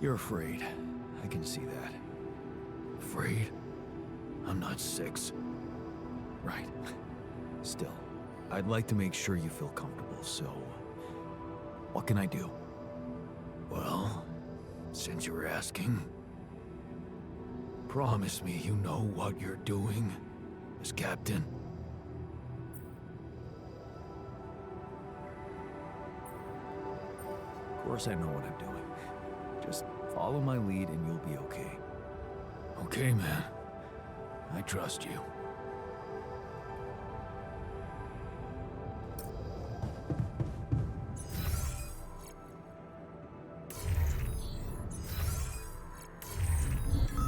You're afraid. I can see that. Afraid? I'm not 6. Right. Still, I'd like to make sure you feel comfortable, so... what can I do? Well, since you're asking... promise me you know what you're doing, as captain. Of course I know what I'm doing. Just follow my lead and you'll be okay. Okay, man. I trust you.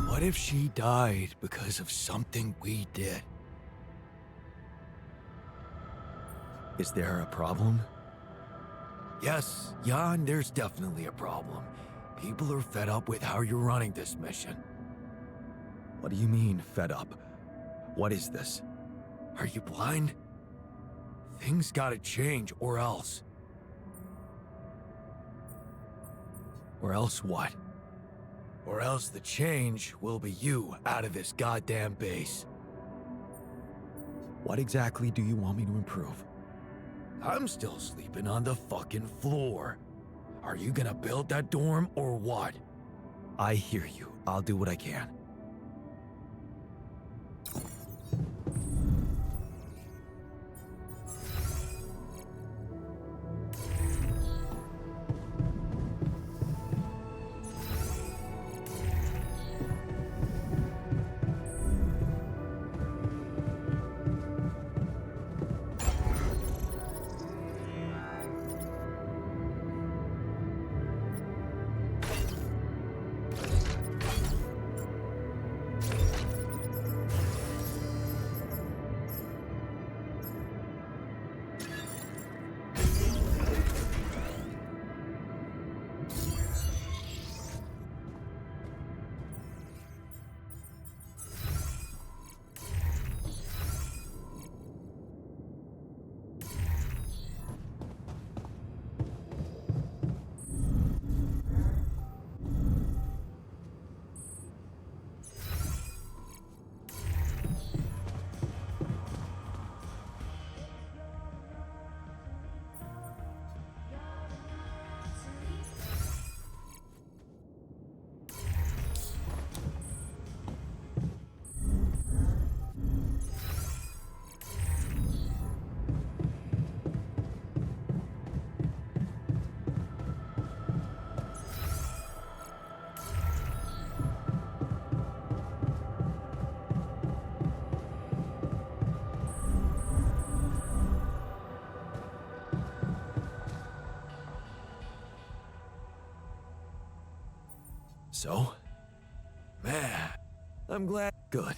What if she died because of something we did? Is there a problem? Yes, Jan, there's definitely a problem. People are fed up with how you're running this mission. What do you mean, fed up? What is this? Are you blind? Things gotta change, or else. Or else what? Or else the change will be you out of this goddamn base. What exactly do you want me to improve? I'm still sleeping on the fucking floor. Are you gonna build that dorm or what? I hear you. I'll do what I can. So? Man, I'm glad. Good.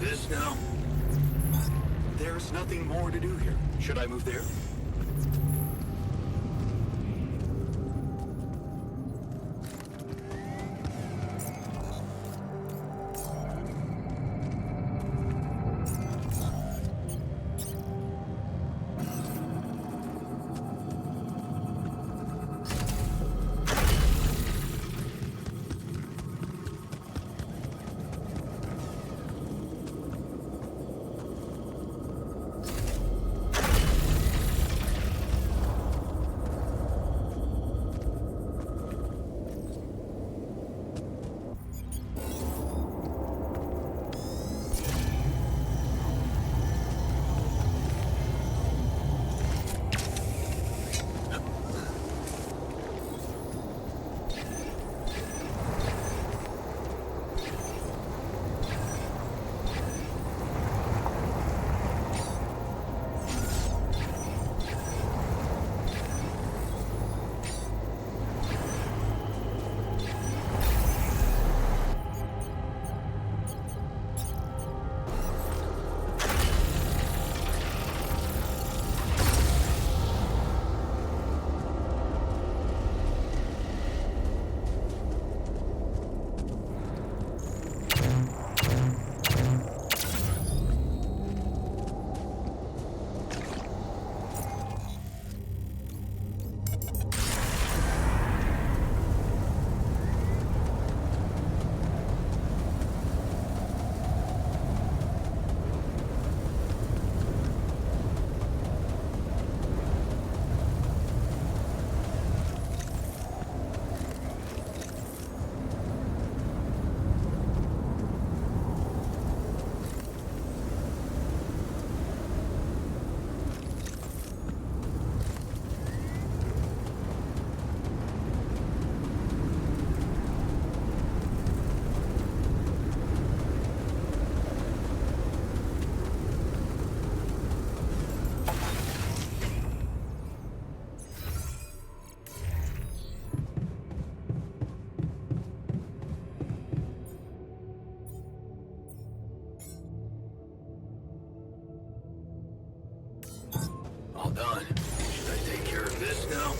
this now? There's nothing more to do here. Should I move there? All done. Should I take care of this now?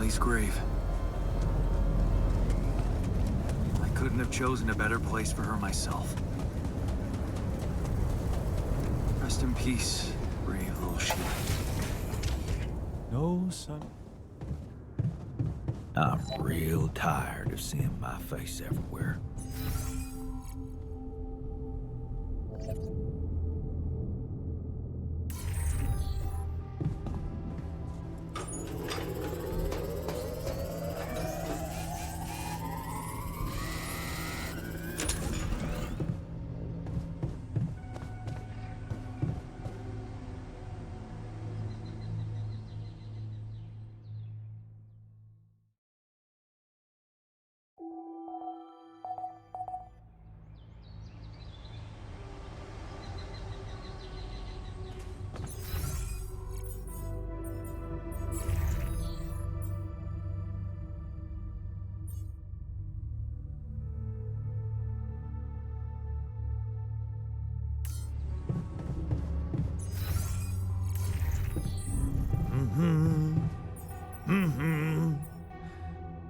Molly's grave. I couldn't have chosen a better place for her myself. Rest in peace, brave little sheep. No, son. I'm real tired of seeing my face everywhere.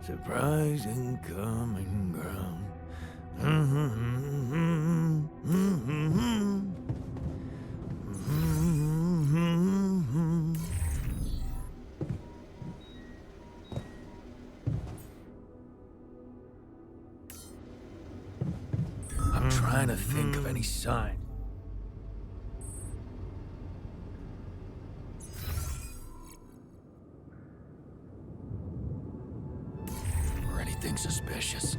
Surprising coming ground. I'm trying to think of any sign. Or anything suspicious.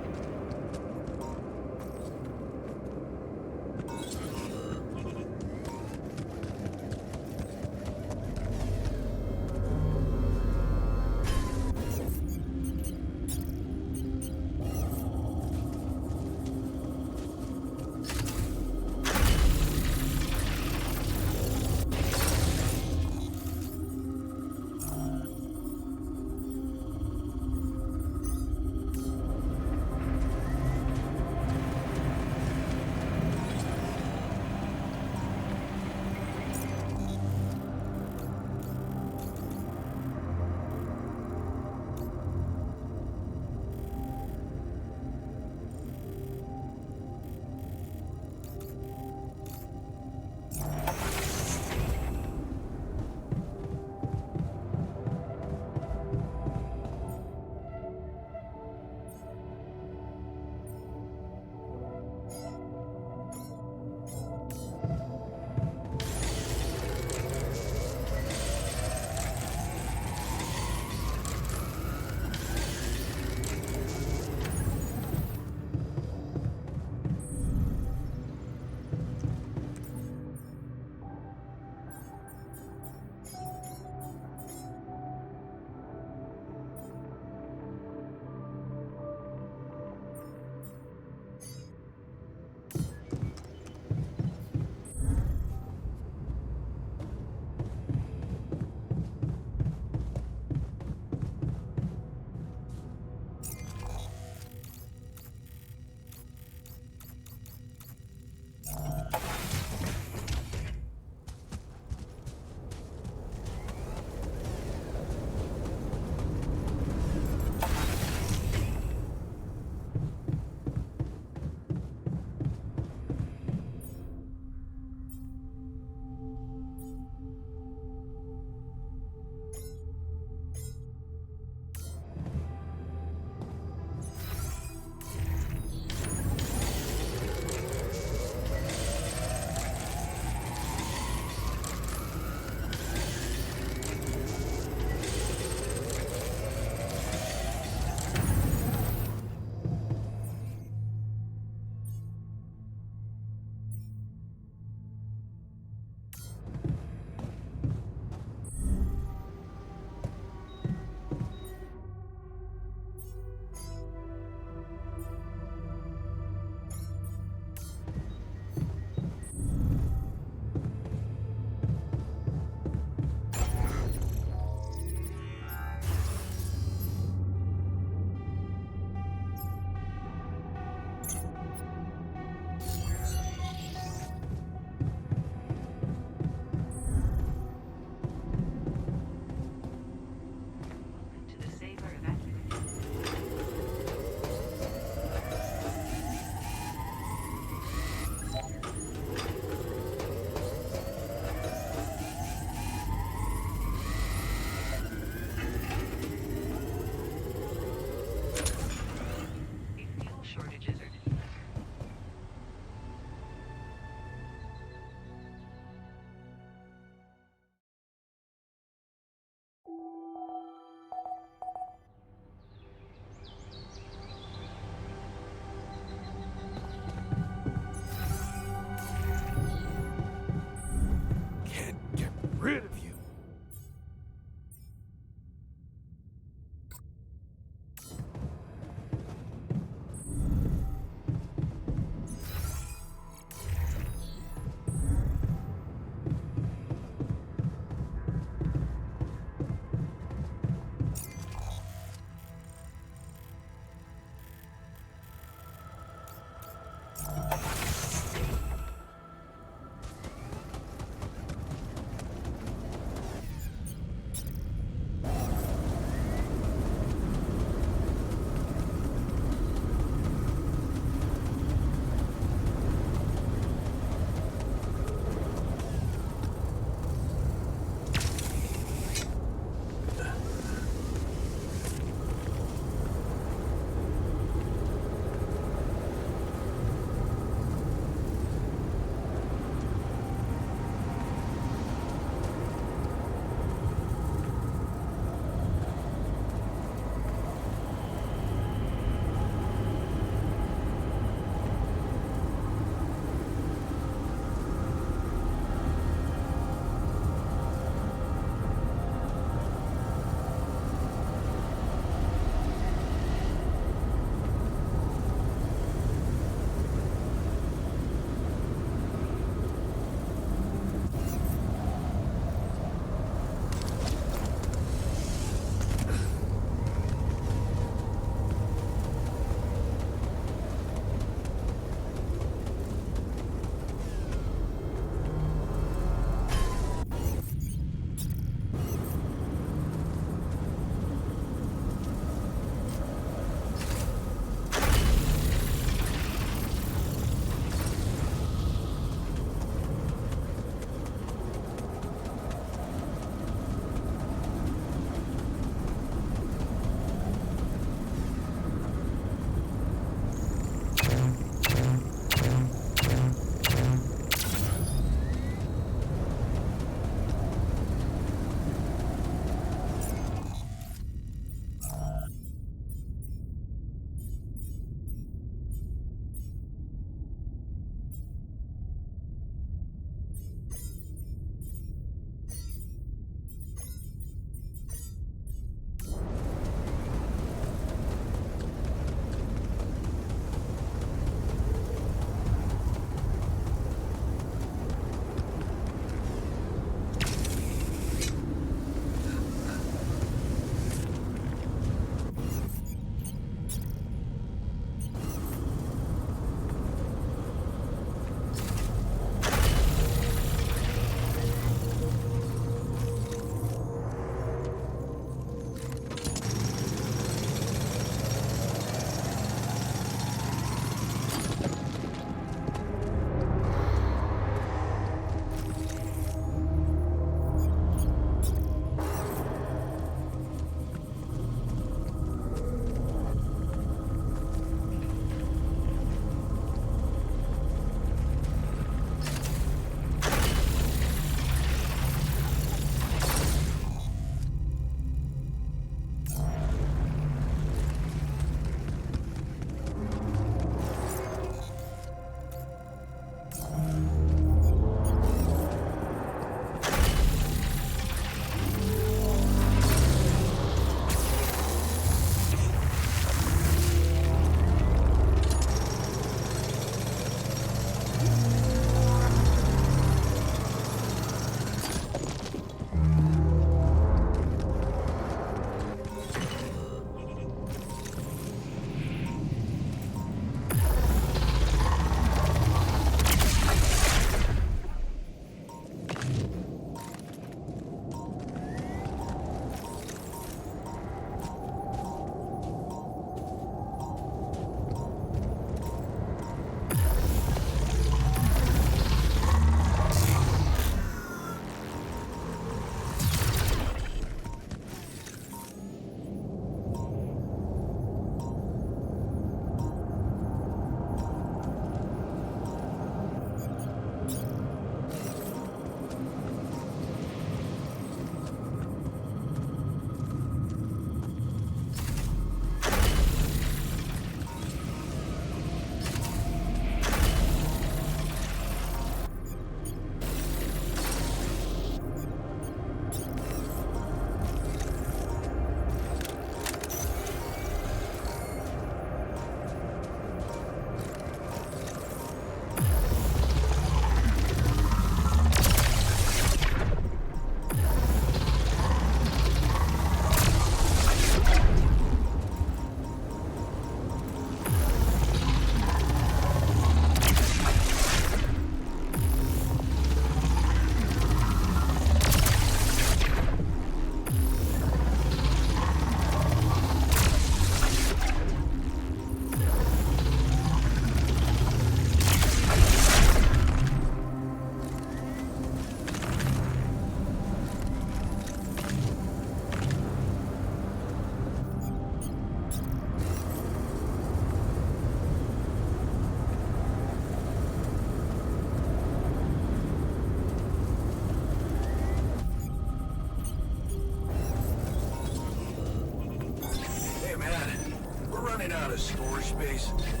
out of storage space?